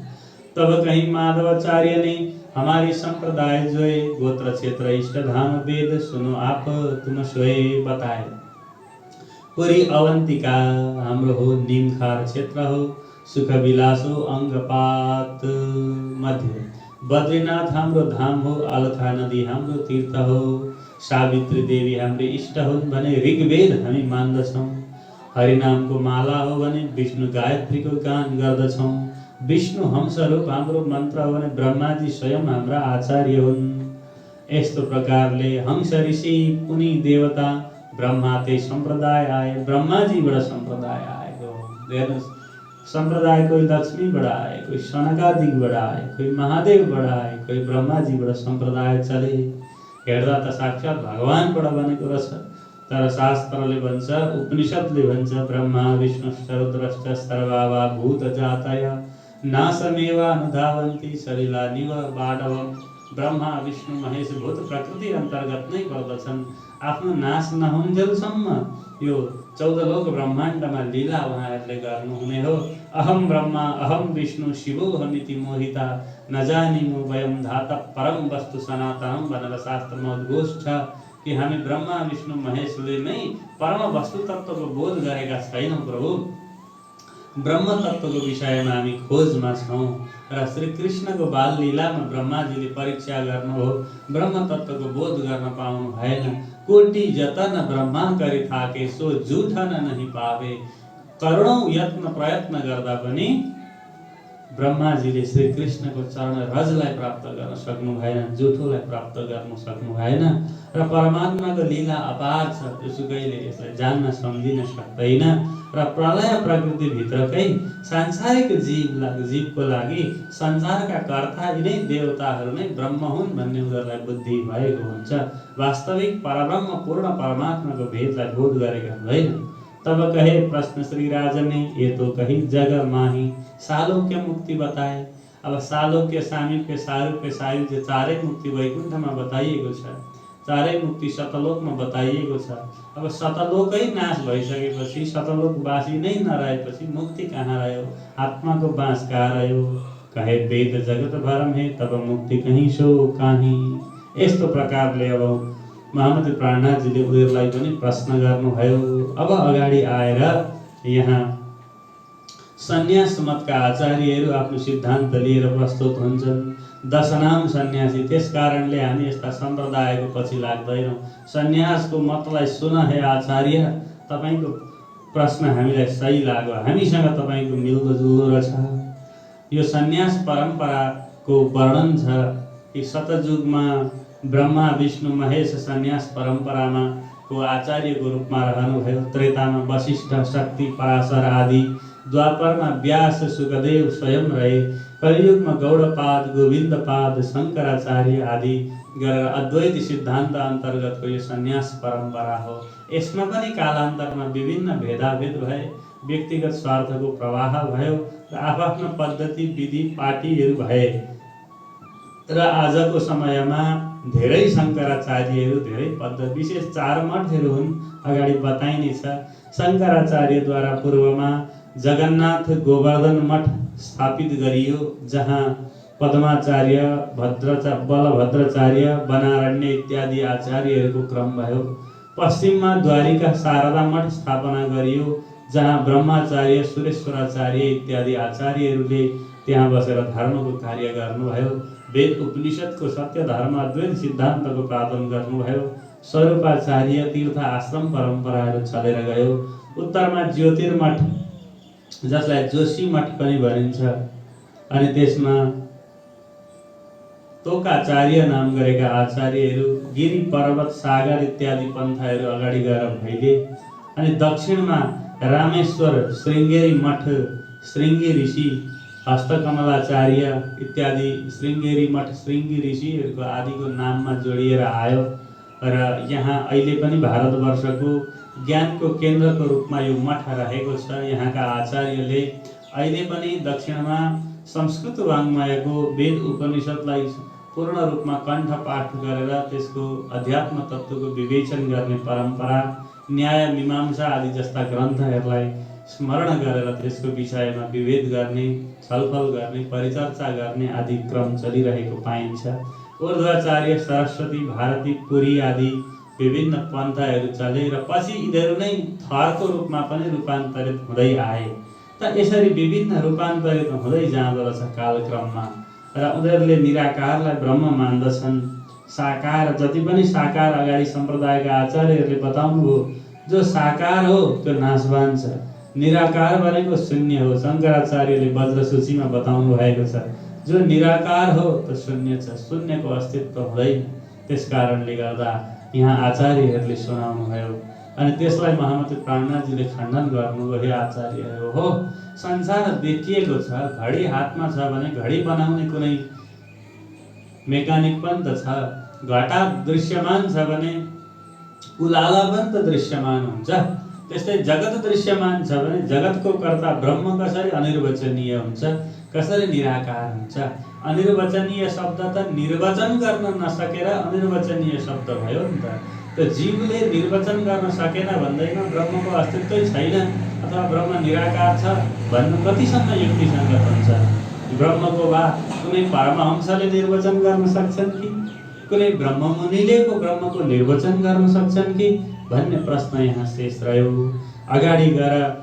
तब कहीं माधवाचार्य ने हमारी संप्रदाय जोए गोत्र क्षेत्र इष्ट धाम वेद सुनो आप तुम सोए बताए। पुरी अवंतिका हाम्रो हो नीमखार क्षेत्र हो। सुख विलासो अंगपात मध्य। बद्रीनाथ हाम्रो धाम हो। अलखा नदी हाम्रो तीर्थ हो। सावित्री देवी हाम्रो इष्ट हुन् भने ऋग्वेद हामी मान्दछौँ। हरिनामको माला हो भने विष्णु गायत्रीको गान गर्दछौँ। विष्णु हंसरूप हाम्रो मन्त्र हो भने ब्रह्माजी स्वयं हाम्रा आचार्य हुन्। यस्तो प्रकारले हंस ऋषि पुनि देवता ब्रह्माते सम्प्रदाय आए। ब्रह्माजीबाट सम्प्रदाय आएको हेर्नुहोस्। संप्रदाय कोही लक्ष्मीबाट आए, कोही सनकादिकबाट आए, कोही महादेवबाट आए, कोही ब्रह्माजीबाट सम्प्रदाय चले। हेर्दा त साक्षात भगवानबाट बनेको रहेछ। तर शास्त्रले भन्छ उपनिषदले भन्छ ब्रह्मा विष्णुश्च रुद्रश्च सर्वावा भूत जातय नाशमेवा अनुधावन्ति सलिलानिव बाडवम। ब्रह्मा विष्णु महेश भूत प्रकृति अन्तर्गत नै पर्दछन्। आफ्नो नाश नहुन्जेलसम्म यो 14 लोक ब्रह्माण्डमा लीला उहाँहरूले गर्नुहुने हो। अहम ब्रह्मा अहम विष्णु शिवोऽहमिति मोहिता न जानिमु वयं धातः परम वस्तु सनातनम भनेर शास्त्रमा उद्घोष छ कि हामी ब्रह्मा विष्णु महेशले नै परम वस्तु तत्त्वको बोध गरेका छैनौँ प्रभु। ब्रह्म तत्त्वको विषयमा हामी खोजमा छौँ र श्री कृष्णको बाल लीलामा ब्रह्माजीले परीक्षा गर्नु हो। ब्रह्म तत्त्वको बोध गर्न पाउनु भएन। कोटि जतन ब्रह्मा करि थाके सो जुठन नहीं पावे। करोडौं यत्न प्रयत्न गर्दा पनि ब्रह्माजीले श्री कृष्णको चरण रजलाई प्राप्त गर्न सक्नु भएन, जुठोलाई प्राप्त गर्न सक्नु भएन। र परमात्माको लीला अपार छ, त्यसुकैले यसलाई जान्न सम्झिन सक्दैन। र प्रलय प्रकृति भित्रकै सांसारिक जीवको लागि संसारका कर्ता यिनै देवताहरू नै ब्रह्म हुन् भन्ने उनीहरूलाई बुद्धि भएको हुन्छ। वास्तविक परब्रह्म पूर्ण परमात्माको भेदलाई बोध गरेका हुँदैन। तब कहे प्रश्न श्री राजा ने ये तो कही जग माही सालोक्य मुक्ति बताए। अब सालोक्य सामीप्य सारूप्य सायुज्य चारै मुक्ति वैकुण्ठमा बताइएको छ। चारै मुक्ति सतलोकमा बताइएको छ। अब सतलोकै नाश भइसकेपछि सतलोकवासी नै नरहेपछि मुक्ति कहाँ रह्यो, आत्माको बास कहाँ रह्यो। कहे वेद जगत भरम है तब मुक्ति कहीं सो कहीं। यस्तो प्रकारले अब महामती प्राणनाथजीले उनीहरूलाई पनि प्रश्न गर्नुभयो। अब अगाडि आएर यहाँ सन्यास मतका आचार्यहरू आफ्नो सिद्धान्त लिएर प्रस्तुत हुन्छन्। दशनाम सन्यासी, त्यस कारणले हामी यस्ता सम्प्रदायको पछि लाग्दैनौँ। सन्यासको मतलाई सुन हे आचार्य, तपाईँको प्रश्न हामीलाई सही लाग्यो, हामीसँग तपाईँको मिल्दोजुल्दो रहेछ। यो सन्यास परम्पराको वर्णन छ कि सतयुगमा ब्रह्मा विष्णु महेश सन्यास परम्परामा को आचार्यको रूपमा रहनुभयो। त्रेतामा वशिष्ठ शक्ति पराशर आदि, द्वापरमा व्यास सुखदेव स्वयं रहे, कलियुगमा गौडपाद गोविन्दपाद शङ्कराचार्य आदि गरेर अद्वैत सिद्धान्त अन्तर्गतको यो सन्यास परम्परा हो। यसमा पनि कालान्तरमा विभिन्न भेदाभेद भए, व्यक्तिगत स्वार्थको प्रवाह भयो र आफ्ना पद्धति विधि पार्टीहरू भए र आजको समयमा धेरै शङ्कराचार्यहरू, धेरै पद्धति, विशेष 4 मठहरू हुन् अगाडि बताइने छ। शङ्कराचार्यद्वारा पूर्वमा जगन्नाथ गोवर्धन मठ स्थापित गरियो, जहाँ पद्माचार्य बलभद्राचार्य बनारण्य इत्यादि आचार्यहरूको क्रम भयो। पश्चिममा द्वारिका शारदा मठ स्थापना गरियो, जहाँ ब्रह्माचार्य सुरेश्वराचार्य इत्यादि आचार्यहरूले त्यहाँ बसेर धर्मको कार्य गर्नुभयो। वेद उपनिषदको सत्य धर्म अद्वैत सिद्धान्तको प्रार्थना गर्नुभयो। स्वरूपाचार्य तीर्थ आश्रम परम्पराहरू चलेर गयो। उत्तरमा ज्योतिर्मठ, जसलाई जोशी मठ पनि भनिन्छ, अनि त्यसमा तोकाचार्य नाम गरेका आचार्यहरू, गिरी पर्वत सागर इत्यादि पन्थाहरू अगाडि गएर भइले। अनि दक्षिणमा रामेश्वर श्रृङ्गेरी मठ, श्रृङ्गी ऋषि हस्तकमलाचार्य इत्यादि श्रृङ्गेरी मठ श्रृङ्गी ऋषिहरूको आदिको नाममा जोडिएर आयो र यहाँ अहिले पनि भारतवर्षको ज्ञानको केन्द्रको रूपमा यो मठ रहेको छ। यहाँका आचार्यले अहिले पनि दक्षिणमा संस्कृत वाङ्मयको वेद उपनिषदलाई पूर्ण रूपमा कण्ठपाठ गरेर त्यसको अध्यात्म तत्त्वको विवेचन गर्ने परम्परा, न्याय मीमांसा आदि जस्ता ग्रन्थहरूलाई स्मरण गरेर त्यसको विषयमा विभेद गर्ने, छलफल गर्ने, परिचर्चा गर्ने आदि क्रम चलिरहेको पाइन्छ। ऊर्ध्वाचार्य सरस्वती भारती पुरी आदि विभिन्न पन्थाहरू चले र पछि यिनीहरू नै थरको रूपमा पनि रूपान्तरित हुँदै आए। त यसरी विभिन्न रूपान्तरित हुँदै जाँदो रहेछ कालक्रममा र उनीहरूले निराकारलाई ब्रह्म मान्दछन्। साकार, जति पनि साकार अगाडि सम्प्रदायका आचार्यहरूले बताउनुभयो, जो साकार हो त्यो नाशवान छ, निराकार भनेको शून्य हो। शङ्कराचार्यले वज्रसूचीमा बताउनु भएको छ, जो निराकार हो त्यो शून्य छ, शून्यको अस्तित्व हुँदैन। त्यस कारणले गर्दा यहाँ आचार्यहरूले सुनाउनु भयो। अनि त्यसलाई महामती प्राणनाथजीले खण्डन गर्नुभयो। हे आचार्यहरू हो, संसार देखिएको छ, घडी हातमा छ भने घडी बनाउने कुनै मेकानिक पनि त छ। घटा दृश्यमान छ भने उलाला पनि त दृश्यमान हुन्छ। त्यस्तै जगत दृश्यमान छ भने जगतको कर्ता ब्रह्म कसरी अनिर्वचनीय हुन्छ, कसरी निराकार हुन्छ। अनिर्वचनीय शब्द त निर्वचन गर्न नसकेर अनिर्वचनीय शब्द भयो नि त। त्यो जीवले निर्वचन गर्न सकेन भन्दैमा ब्रह्मको अस्तित्वै छैन अथवा ब्रह्म निराकार छ भन्नु कतिसम्म युक्तिसङ्गत हुन्छ। ब्रह्मको वा कुनै परमहंसले निर्वचन गर्न सक्छन् कि कुनै ब्रह्ममुनिले ब्रह्मको निर्वचन गर्न सक्छन् कि भन्ने प्रश्न यहाँ शेष रह्यो। अगाडि गएर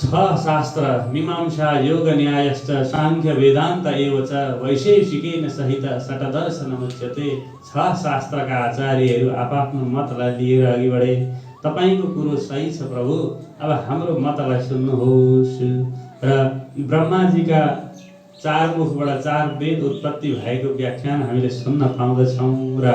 6 शास्त्र मीमांसा योग न्यायश्च साङ्ख्य वेदान्त एव च वैशेषिकेन सहित षट्दर्शनमुच्यते। 6 शास्त्रका आचार्यहरू आफ्नो मतलाई लिएर अघि बढे। तपाईको कुरो सही छ प्रभु, अब हाम्रो मतलाई सुन्नुहोस्। र ब्रह्माजीका 4 मुखबाट 4 वेद उत्पत्ति भएको व्याख्यान हामीले सुन्न पाउँदछौँ। र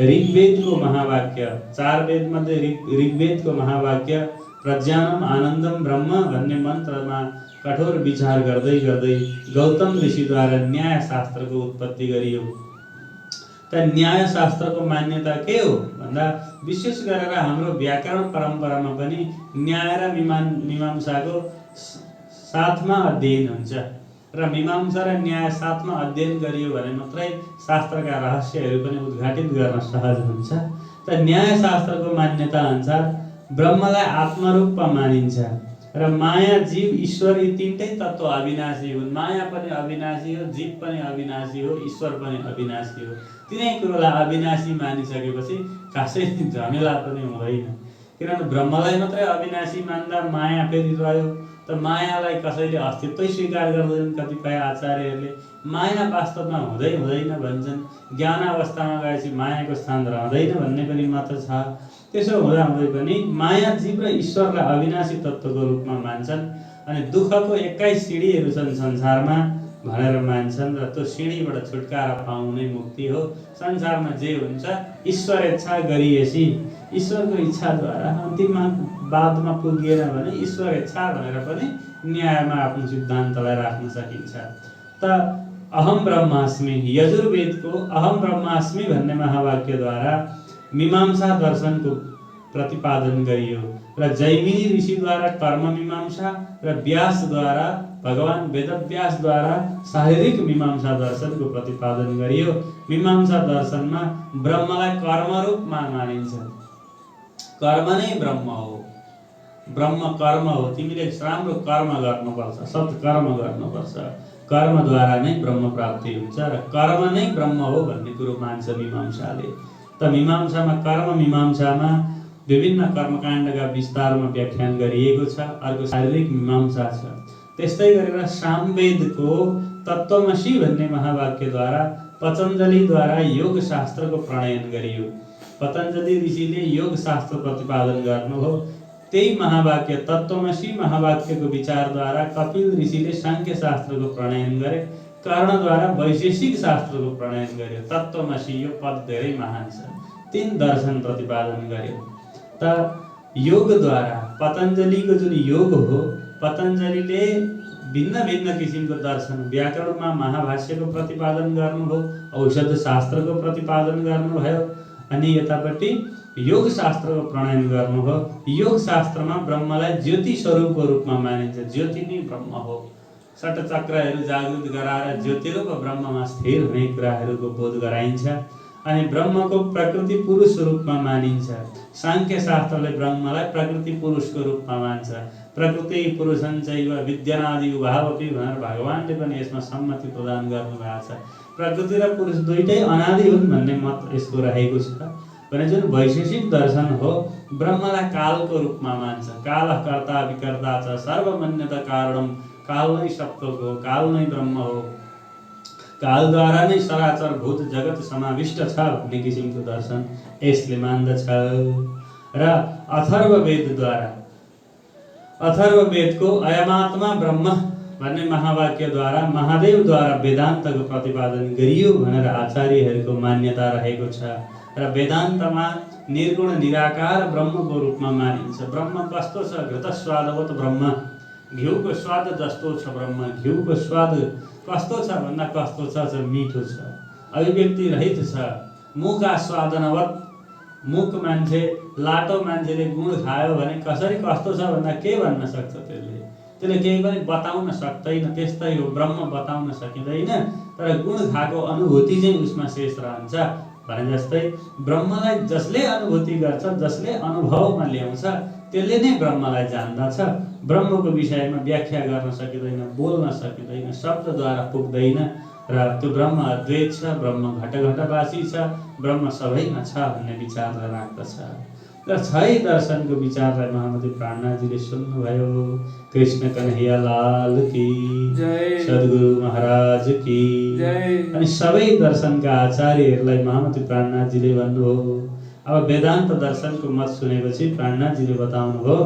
ऋग्वेदको महावाक्य, 4 वेद मध्ये ऋग्वेदको महावाक्य प्रज्ञानम आनन्दम ब्रह्म भन्ने मन्त्रमा कठोर विचार गर्दै गर्दै गौतम ऋषिद्वारा न्याय शास्त्रको उत्पत्ति गरियो। त न्याय शास्त्रको मान्यता के हो भन्दा विशेष गरेर हाम्रो व्याकरण परम्परामा पनि न्याय र मीमांसाको साथमा अध्ययन हुन्छ र मीमांसा र न्याय साथमा अध्ययन गरियो भने मात्रै शास्त्रका रहस्यहरू पनि उद्घाटित गर्न सहज हुन्छ। त न्याय शास्त्रको मान्यता अनुसार ब्रह्मलाई आत्मरूपमा मानिन्छ र माया जीव ईश्वर यी तीनटै तत्त्व अविनाशी हुन्। माया पनि अविनाशी हो, जीव पनि अविनाशी हो, ईश्वर पनि अविनाशी हो। तिनै कुरोलाई अविनाशी मानिसकेपछि खासै झमेला पनि हुँदैन। किनभने ब्रह्मलाई मात्रै अविनाशी मान्दा माया फेरि रह्यो। त मायालाई कसैले अस्तित्वै स्वीकार गर्दैनन्। कतिपय आचार्यहरूले माया वास्तवमा हुँदैन भन्छन्। ज्ञान अवस्थामा गएपछि मायाको स्थान रहँदैन भन्ने पनि मत छ। त्यसो हुँदाहुँदै पनि माया जीव र ईश्वरलाई अविनाशी तत्त्वको रूपमा मान्छन्। अनि दुःखको 21 सिँढीहरू छन् संसारमा। भनेर मान्छन् र त्यो सिँढीबाट छुटकारा पाउनु नै मुक्ति हो। संसारमा जे हुन्छ ईश्वर इच्छा गरिएसी ईश्वरको इच्छाद्वारा अन्तिममा बादमा पुगिएन भने ईश्वर इच्छा भनेर पनि न्यायमा आफ्नो सिद्धान्तलाई राख्न सकिन्छ। त अहम ब्रह्मास्मि यजुर्वेदको अहम ब्रह्मास्मि भन्ने महावाक्यद्वारा मीमांसा दर्शनको प्रतिपादन गरियो र जैमिनी ऋषिद्वारा कर्म मीमांसा र व्यासद्वारा भगवान वेदव्यासद्वारा शारीरिक मीमांसा दर्शनको प्रतिपादन गरियो। मीमांसा दर्शनमा ब्रह्मलाई कर्म रूपमा मानिन्छ। कर्म नै ब्रह्म हो, ब्रह्म कर्म हो। तिमीले राम्रो कर्म गर्नुपर्छ, सत्कर्म गर्नुपर्छ, कर्मद्वारा नै ब्रह्म प्राप्ति हुन्छ र कर्म नै ब्रह्म हो भन्ने कुरो मान्छ मीमांसाले। त मीमांसामा कर्म मीमांसामा विभिन्न कर्मकाण्डका विस्तारमा व्याख्यान गरिएको छ। अर्को शारीरिक मीमांसा छ। त्यस्तै गरेर सामवेदको तत्त्वमसि भन्ने महावाक्यद्वारा पतञ्जलिद्वारा योग शास्त्रको प्रणयन गरियो। पतञ्जलि ऋषिले योग शास्त्र प्रतिपादन गर्नुभयो। त्यही महावाक्य तत्त्वमसि महावाक्यको विचारद्वारा कपिल ऋषिले सांख्य शास्त्रको प्रणयन गरे। कर्णद्वारा वैशेषिक शास्त्रको प्रणयन गर्यो। तत्त्वमसि यो पद धेरै महान छ। 3 दर्शन प्रतिपादन गर्यो। त योगद्वारा पतञ्जलिको जुन योग हो, पतञ्जलिले भिन्न भिन्न किसिमको दर्शन व्याकरणमा महाभाष्यको प्रतिपादन गर्नुभयो, औषध शास्त्रको प्रतिपादन गर्नुभयो, अनि यतापट्टि योग शास्त्रको प्रणयन गर्नुभयो। योग शास्त्रमा ब्रह्मलाई ज्योति स्वरूपको रूपमा मानिन्छ। ज्योति नै ब्रह्म हो। षट्चक्रहरू जागृत गराएर ज्योतिरूप ब्रह्ममा स्थिर हुने कुराहरूको बोध गराइन्छ। अनि ब्रह्मको प्रकृति पुरुष रूपमा मानिन्छ। सांख्य शास्त्रले ब्रह्मलाई प्रकृति पुरुषको रूपमा मान्छ। प्रकृति पुरुषञ्चैव विद्यानादि उभावपि भनेर भगवानले पनि यसमा सम्मति प्रदान गर्नुभएको छ। प्रकृति र पुरुष दुईटै अनादि हुन् भन्ने मत यसको रहेको छ। भने जुन वैशेषिक दर्शन हो, ब्रह्मलाई कालको रूपमा मान्छ। काल कर्ता विकर्ता च सर्वमन्यत कारणम, काल नै सत्त्वको हो, काल नै ब्रह्म हो, कालद्वारा नै सराचर भूत जगत समाविष्ट छ भन्ने किसिमको दर्शन यसले मान्दछ। र अथर्ववेदद्वारा अथर्ववेदको अयमात्मा ब्रह्म भन्ने महावाक्यद्वारा महादेवद्वारा वेदान्तको प्रतिपादन गरियो भनेर आचार्यहरूको मान्यता रहेको छ। र वेदान्तमा निर्गुण निराकार ब्रह्मको रूपमा मानिन्छ। ब्रह्म कस्तो छ? घृतस्वादवत् ब्रह्म, घिउको स्वाद जस्तो छ ब्रह्म। घिउको स्वाद कस्तो छ भन्दा कस्तो छ? मिठो छ, अभिव्यक्ति रहित छ। मुखा स्वादनवत्, मुख मान्छे लाटो मान्छेले गुण खायो भने कसरी कस्तो छ भन्दा के भन्न सक्छ? त्यसले केही पनि बताउन सक्दैन। त्यस्तै हो, ब्रह्म बताउन सकिँदैन, तर गुण खाएको अनुभूति चाहिँ उसमा शेष रहन्छ। भने जस्तै ब्रह्मलाई जसले अनुभूति गर्छ, जसले अनुभवमा ल्याउँछ, त्यसले नै ब्रह्मलाई जान्दछ। ब्रह्मको विषयमा व्याख्या गर्न सकिँदैन, बोल्न सकिँदैन, शब्दद्वारा पुग्दैन। र त्यो ब्रह्म अद्वैत छ, ब्रह्म घटघटवासी छ, ब्रह्म सबैमा छ भन्ने विचारलाई राख्दछ। र 6 दर्शनको विचारलाई महामती प्राणनाथजीले सुन्नुभयो। कृष्ण कन्हैया लाल की जय, सद्गुरु महाराज की जय। अनि सबै दर्शनका आचार्यहरूलाई महामती प्राणनाथजीले भन्नुभयो। अब वेदान्त दर्शनको मत सुनेपछि प्राणनाथजीले बताउनुभयो,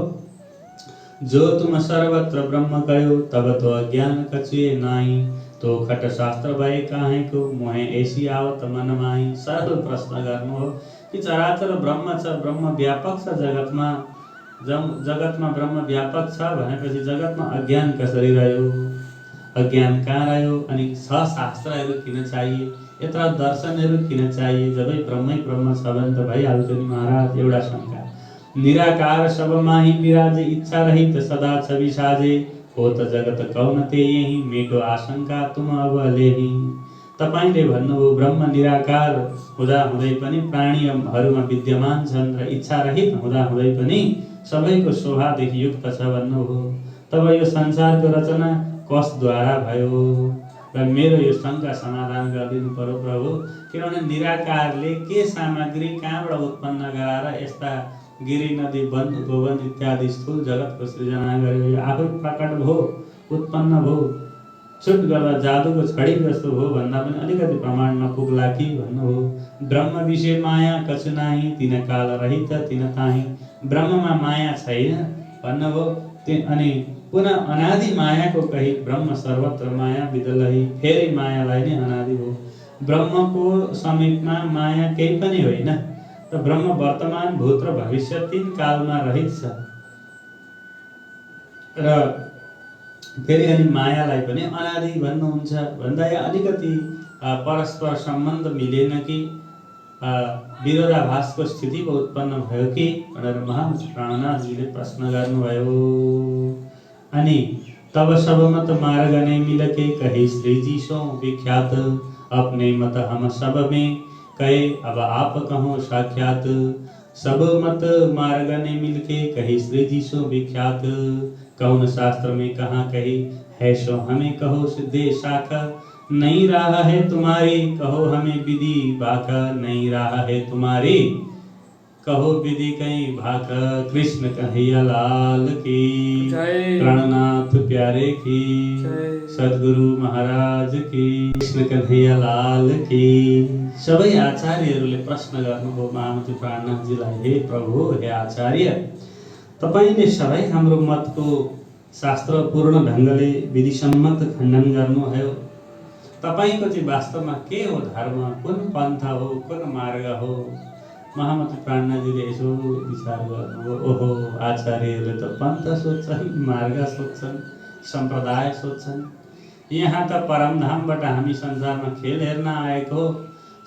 जो तुम सर्वत्र ब्रह्म कयो तब तो अज्ञान कछुए नाई, तो खट शास्त्र भए काहेको मोहे ऐसी आवत मन माई। सरल प्रश्न गर्नु हो कि चराचर ब्रह्म छ, ब्रह्म व्यापक छ जगतमा, जगतमा ब्रह्म व्यापक छ भनेपछि जगतमा अज्ञान कसरी रह्यो? अज्ञान कहाँ रह्यो? अनि 6 शास्त्रहरू किन चाहिए? यत्र दर्शनहरू किन चाहिए? जबै ब्रह्मै ब्रह्म छ भने त भइहाल्थ्यो नि महाराज। एउटा शंका। निराकार सब माही विराजे, इच्छा रहित सदा छवि साजे, हो त जगत कौन ते यही, मेटो आशंका तुम अब लेही। तपाईले भन्नुभयो ब्रह्म निराकार हुँदा हुँदै पनि प्राणीहरूमा विद्यमान छन् र इच्छा रहित हुँदा हुँदै पनि सबैको शोभादेखि युक्त छ भन्नुभयो। तब यो संसारको रचना कसद्वारा भयो? र मेरो यो शंका समाधान गरिदिनु पर्यो प्रभु। किनभने निराकारले के सामग्री कहाँबाट उत्पन्न गराएर यस्ता गिरी नदी वन गोवन इत्यादि स्थूल जगतको सृजना गर्यो? यो आफै प्रकट भयो, उत्पन्न भयो, छुट गर्दा जादुको छडी जस्तो भयो भन्दा पनि अलिकति प्रमाण नपुग्ला कि भन्नुभयो। ब्रह्म विषय माया कछु नाही, तिन काल रहित तिन ताही। ब्रह्ममा माया छैन भन्नुभयो। अनि पुनः अनादि मायाको कही ब्रह्म सर्वत्र माया विदलही, फेरि मायालाई नै अनादि हो। ब्रह्मको समीपमा माया केही पनि होइन, र ब्रह्म वर्तमान भूत र भविष्य 3 कालमा रहित छ। र फेरि अनि मायालाई पनि अनादि भन्नुहुन्छ भन्दा यहाँ अलिकति परस्पर सम्बन्ध मिलेन कि विरोधाभासको स्थितिको उत्पन्न भयो कि भनेर महामती प्राणनाथजीले प्रश्न गर्नुभयो। अनि तब सब मत मार्ग नै मिलके कहे श्री जी सो विख्यात, अपने मत हम सब में कहे अब आप कहो साक्षात। सब मत मार्ग नै मिलके कहे श्री जी सो विख्यात, कौन शास्त्र में कहाँ कही है सो हमें कहो सिद्धे शाखा। नहीं रहा है तुम्हारी कहो हमें विधि भाका, नहीं रहा है तुम्हारी कहो विधि कहीं भाका। कृष्ण कन्हैया लाल की प्राणनाथ प्यारे की, सद्गुरु महाराज की, कृष्ण कन्हैया लाल की। सबै आचार्यहरूले प्रश्न गर्नुभयो महामती प्राणनाथजीलाई, हे प्रभु, हे आचार्य, तपाईले सबै हाम्रो मतको शास्त्रपूर्ण ढङ्गले विधिसम्मत खण्डन गर्नुभयो। तपाईको चाहिँ वास्तवमा के हो धर्म, कुन पन्थ हो, कुन मार्ग हो? महामती प्राणनाथजीले यसो विचार गर्नुभयो, ओहो, आचार्यहरूले त पन्थ सोध्छन्, मार्ग सोध्छन्, सम्प्रदाय सोध्छन्। यहाँ त परमधामबाट हामी संसारमा खेल हेर्न आएको,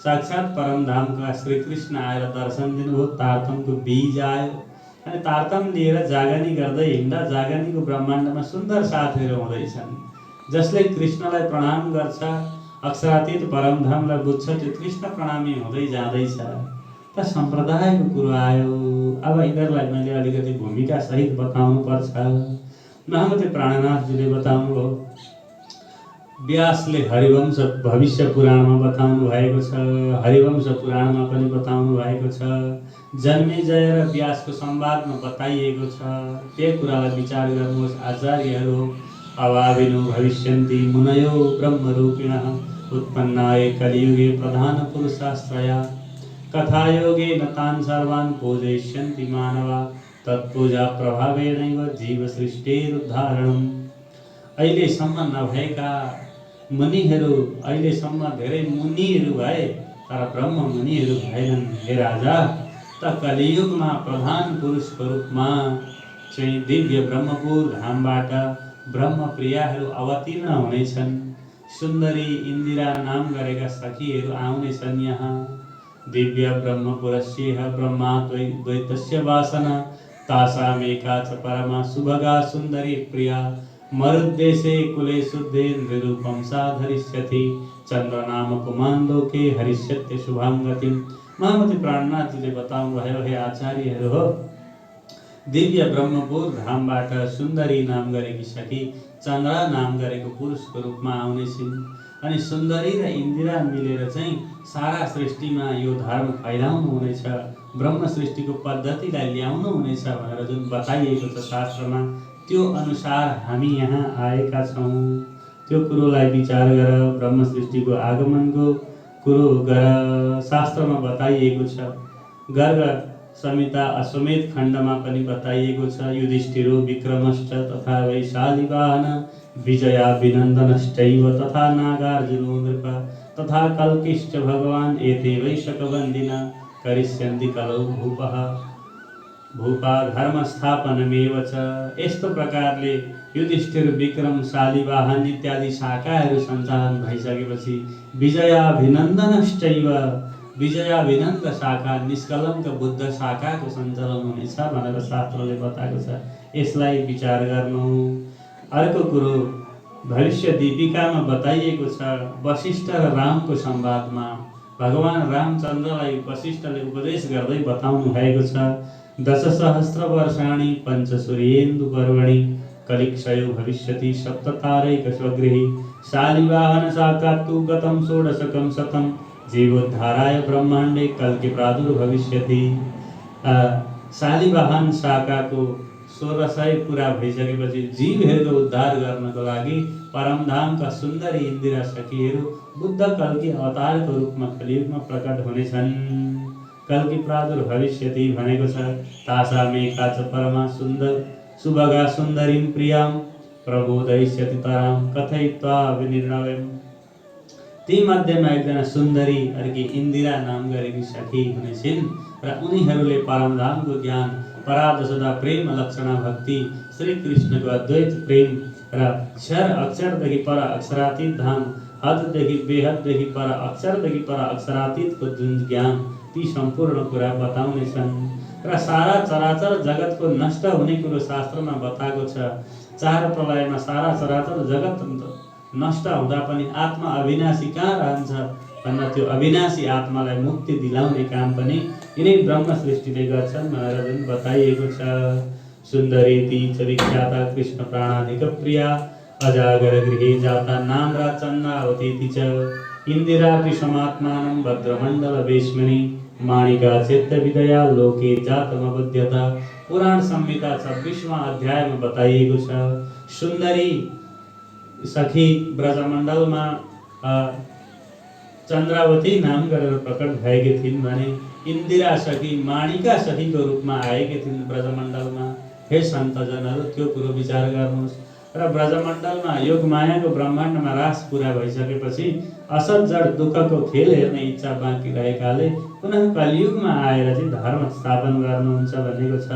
साक्षात परमधामका श्रीकृष्ण आएर दर्शन दिनुभयो, तारतमको बीज आयो, अनि तारतम लिएर जागनी गर्दै हिँड्दा जागनीको ब्रह्माण्डमा सुन्दर साथीहरू हुँदैछन्। जसले कृष्णलाई प्रणाम गर्छ, अक्षरातीत परमधामलाई बुझ्छ, त्यो कृष्ण प्रणामी हुँदै जाँदैछ। त सम्प्रदायको कुरो आयो। अब यिनीहरूलाई मैले अलिकति भूमिका सहित बताउनु पर्छ। महामती प्राणनाथजीले बताउनु हो, व्यासले हरिवंश भविष्य पुराणमा बताउनु भएको छ, हरिवंश पुराणमा पनि बताउनु भएको छ, जन्मेजय र व्यासको संवादमा बताइएको छ। त्यो कुरालाई विचार गर्नुहोस् आचार्यहरू। अभाविनो भविष्यन्ति मुनयो ब्रह्मरूपिणः, उत्पन्नाय कलियुगे प्रधान पुरुषाश्रया, कथायोगेन तान् सर्वान् पूजयिष्यन्ति मानवा, तत्पूजा प्रभावेनैव जीवसृष्टिरुद्धारणम्। अहिलेसम्म नभएका मुनिहरू, अहिलेसम्म धेरै मुनिहरू भए तर ब्रह्म मुनिहरू भएनन्। हे राजा, त कलियुगमा प्रधान पुरुषको रूपमा चाहिँ दिव्य ब्रह्मपुर धामबाट ब्रह्मप्रियाहरू अवतीर्ण हुनेछन्। सुन्दरी इन्दिरा नाम गरेका सखीहरू आउनेछन् यहाँ। दिव्य ब्रह्मपुरस्य ब्रह्मा द्वैतस्य वासना, तासामेका च परमा सुभगा सुन्दरी प्रिया, मरुद्देशे कुले शुद्धे नृरूपं सा धरिष्यति, चन्द्रनाम कुमान्दोके हरिष्यत्य शुभाङ्गतिम्। महामती प्राणनाथजीले बताउनु भयो, हे आचार्यहरू हो, दिव्य ब्रह्मपुर धामबाट सुन्दरी नाम गरेकी सखी चन्द्रा नाम गरेको पुरुषको रूपमा आउनेछिन्। अनि सुन्दरी र इन्दिरा मिलेर चाहिँ सारा सृष्टिमा यो धर्म फैलाउनु हुनेछ, ब्रह्म सृष्टिको पद्धतिलाई ल्याउनु हुनेछ भनेर जुन बताइएको छ शास्त्रमा, त्यो अनुसार हामी यहाँ आएका छौँ। त्यो कुरोलाई विचार गर, ब्रह्म सृष्टिको आगमनको कुरो गर। शास्त्रमा बताइएको छ, गर्ग संहिता अश्वमेध खण्डमा पनि बताइएको छ, युधिष्ठिरो विक्रमश्च तथा वैशालिवाहन विजया विनन्दनश्चैव तथा नागार्जुनो नृप तथा कल्किश्च भगवान् एते वै शकवन्दिना करिष्यन्ति कलौ भूपः भूपा धर्म स्थापनमेव च। यस्तो प्रकारले युधिष्ठिर विक्रम शालिवाहन इत्यादि शाखाहरू सञ्चालन भइसकेपछि विजयाभिनन्दनश्चैव, विजयाभिनन्द शाखा, निष्कलङ्क बुद्ध शाखाको सञ्चालन हुनेछ भनेर शास्त्रले बताएको छ। यसलाई विचार गर्नु। अर्को कुरो भविष्य दीपिकामा बताइएको छ, वशिष्ठ र रामको संवादमा भगवान रामचन्द्रलाई वशिष्ठले उपदेश गर्दै बताउनु भएको छ, दशसहस्र वर्षाणि पञ्चसूर्येन्दु पर्वणि कलिक्षयो भविष्यति सप्ततारैकस्वगृही, शालिवाहन शाखात्तु गतं षोडशकं शतं, जीवोद्धाराय ब्रह्माण्डे कल्कि प्रादुर्भविष्यति। शालिवाहन शाखाको 1600 पुरा भइसकेपछि जीवहरूको उद्धार गर्नको लागि परमधामका सुन्दरी इन्दिरा सखीहरू बुद्ध कल्कि अवतारको रूपमा कलियुगमा प्रकट हुनेछन्। कल्कि प्रादुर्भविष्यति भनेको छ, तासामेका च परमा सुन्दर सुभगा सुन्दरीं प्रियां प्रबोधयिष्यति तराम कथयित्वा विनिर्णयम्। ती मध्येमा एकजना सुन्दरी अर्की इन्दिरा नाम गरेकी सखी हुने छिन् र उनीहरूले परमधामको ज्ञान, परादशदा प्रेम, लक्षणा भक्ति, श्री कृष्णको अद्वैत प्रेम र क्षर अक्षरदेखि पर अक्षरातीत धाम, हददेखि बेहददेखि पर अक्षरदेखि पर अक्षरातीतको जुन ज्ञान, ती सम्पूर्ण कुरा बताउने छन् र सारा चराचर जगतको नष्ट हुने कुरो शास्त्रमा बताएको छ। चार प्रलयमा सारा चराचर जगत नष्ट हुँदा पनि आत्मा अविनाशी कहाँ रहन्छ भन्दा त्यो अविनाशी आत्मालाई मुक्ति दिलाउने काम पनि यिनै ब्रह्म सृष्टिले गर्छन् भनेर जुन बताइएको छ। सुन्दरी ती च विख्याता कृष्ण प्राणाधिक प्रिया, अजागर गृहे जाता नाम्रा चन्द्रावती च, इन्दिरापि समात्मानं भद्रमण्डल वेश्मनि, माणिका चित्त विदया लोके जातमबुध्यता। पुराण संहिता 26वां अध्यायमा बताइएको छ। सुन्दरी सखी ब्रजमण्डलमा चन्द्रावती नाम गरेर प्रकट भएकी थिइन् भने इन्दिरा सखी माणिका सखीको रूपमा आएकी थिइन् ब्रजमण्डलमा। हे सन्तजनहरू, त्यो कुरो विचार गर्नुहोस्। र ब्रजमण्डलमा योग मायाको ब्रह्माण्डमा रास पुरा भइसकेपछि असत जड दुःखको खेल हेर्ने इच्छा बाँकी रहेकाले पुनः कलियुगमा आएर चाहिँ धर्म स्थापन गर्नुहुन्छ भनेको छ।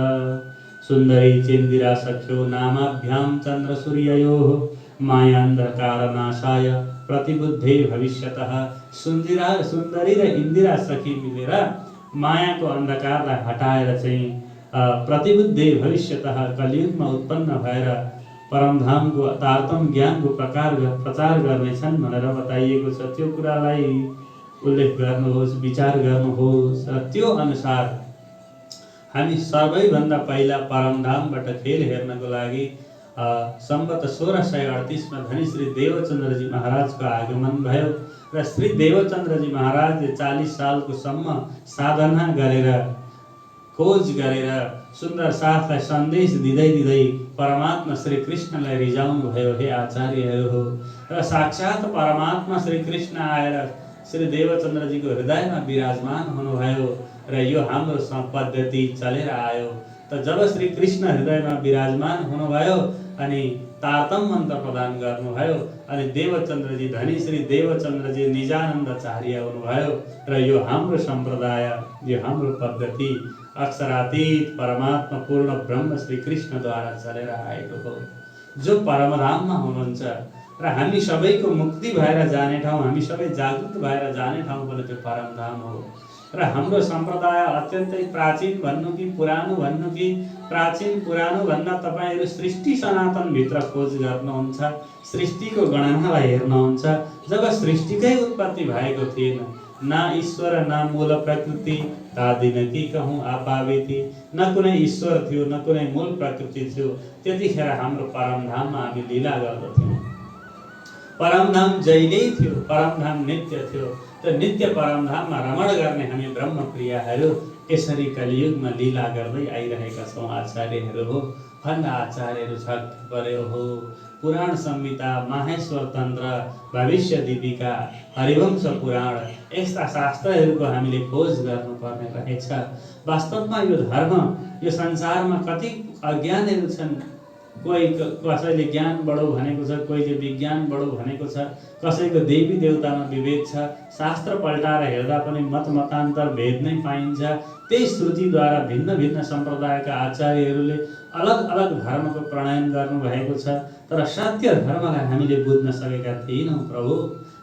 सुन्दरी चेन्दिरा सख्यो नामाभ्याम चन्द्र सूर्ययोः, मायान्धकार नाशाय प्रतिबुद्धे भविष्यतः। सुन्दरी र इन्दिरा सखी मिलेर मायाको अन्धकारलाई हटाएर चाहिँ प्रतिबुद्धे भविष्यतः कलियुगमा उत्पन्न भएर परमधामको तारतम ज्ञानको प्रचार गर्नेछन् भनेर बताइएको छ। त्यो कुरालाई उल्लेख गर्नुहोस्, विचार गर्नुहोस् र त्यो अनुसार हामी सबैभन्दा पहिला परमधामबाट खेल हेर्नको लागि सम्वत 1638 मा धनी श्री देवचन्द्रजी महाराजको आगमन भयो र श्री देवचन्द्रजी महाराजले 40 सालको सम्म साधना गरेर खोज गरेर सुन्दर साथलाई सन्देश दिँदै परमात्मा श्री कृष्णलाई रिजाउनु भयो। हे आचार्यहरू हो, र साक्षात परमात्मा श्री कृष्ण आएर श्री देवचन्द्रजीको हृदयमा विराजमान हुनुभयो र यो हाम्रो पद्धति चलेर आयो। त जब श्री कृष्ण हृदयमा विराजमान हुनुभयो अनि तारतम मन्त्र प्रदान गर्नुभयो अनि देवचन्द्रजी धनी श्री देवचन्द्रजी निजानन्दचार्य हुनुभयो र यो हाम्रो सम्प्रदाय, यो हाम्रो पद्धति अक्षरातीत परमात्मा पूर्ण ब्रह्म श्री कृष्णद्वारा चलेर आएको हो, जो परमधाममा हुनुहुन्छ र हामी सबैको मुक्ति भएर जाने ठाउँ, हामी सबै जागृत भएर जाने ठाउँ पनि त्यो परमधाम हो। र हाम्रो सम्प्रदाय अत्यन्तै प्राचीन भन्नु कि पुरानो भन्नु कि, प्राचीन पुरानो भन्दा तपाईहरू सृष्टि सनातन भित्र खोज गर्नुहुन्छ, सृष्टिको गणनालाई हेर्नुहुन्छ। जब सृष्टिकै उत्पत्ति भएको थिएन, न ईश्वर न मूल प्रकृति, तादिन कि कहूँ आपावेति, न कुनै ईश्वर थियो न कुनै मूल प्रकृति थियो, त्यतिखेर हाम्रो परमधाममा हामी लीला गर्दथ्यौँ। परमधाम जहिल्यै थियो, परमधाम नित्य थियो। त नित्य परमधाममा रमण गर्ने हामी ब्रह्मप्रियाहरू यसरी कलियुगमा लीला गर्दै आइरहेका छौँ आचार्यहरू हो। खण्ड आचार्यहरू छक्क पर्यो हो। पुराण संहिता, माहेश्वर तन्त्र, भविष्य दीपिका, हरिवंश पुराण यस्ता शास्त्रहरूको हामीले खोज गर्नुपर्ने रहेछ। वास्तवमा यो धर्म, यो संसारमा कति अज्ञानहरू छन्। कसैले ज्ञान बढो भनेको छ, कोहीले विज्ञान बढो भनेको छ, कसैको देवी देवतामा विभेद छ। शास्त्र पल्टाएर हेर्दा पनि मत मतान्तर भेद नै पाइन्छ। त्यही श्रुतिद्वारा भिन्न भिन्न सम्प्रदायका आचार्यहरूले अलग अलग धर्मको प्रणयन गर्नुभएको छ, तर सत्य धर्मलाई हामीले बुझ्न सकेका थिएनौँ प्रभु।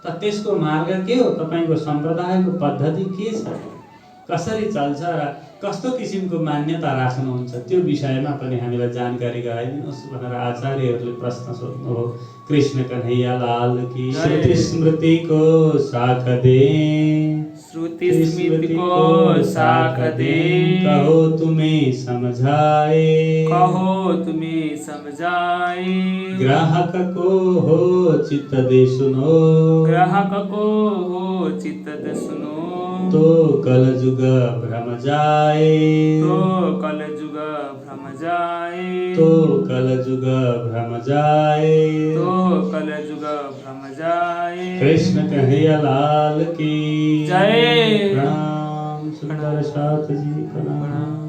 त त्यसको मार्ग के हो? तपाईँको सम्प्रदायको पद्धति के छ, कसरी चल्छ र कस्तो किसिमको मान्यता राख्नुहुन्छ, त्यो विषयमा पनि हामीलाई जानकारी गराइदिनुहोस् भनेर आचार्यहरूले प्रश्न सोध्नु हो। कृष्ण कन्हैया लाल की। श्रुति स्मृतिको साख दे, श्रुति स्मृति को साख दे, कहो तुम्हें समझाए, कहो तुम्हें समझाए, ग्राहक को हो चित्त दे सुनो, ग्राहक को हो चित्त दे सुनो, तो कल जुग भ्रम जाए, तो कल जुग भ्रम जाए, तो कल जुग भ्रम जाए, तो कल जुग भ्रम जाए। कृष्ण कन्हैया लाल की जय। प्रणाम। सुंदर साथ जी प्रणाम।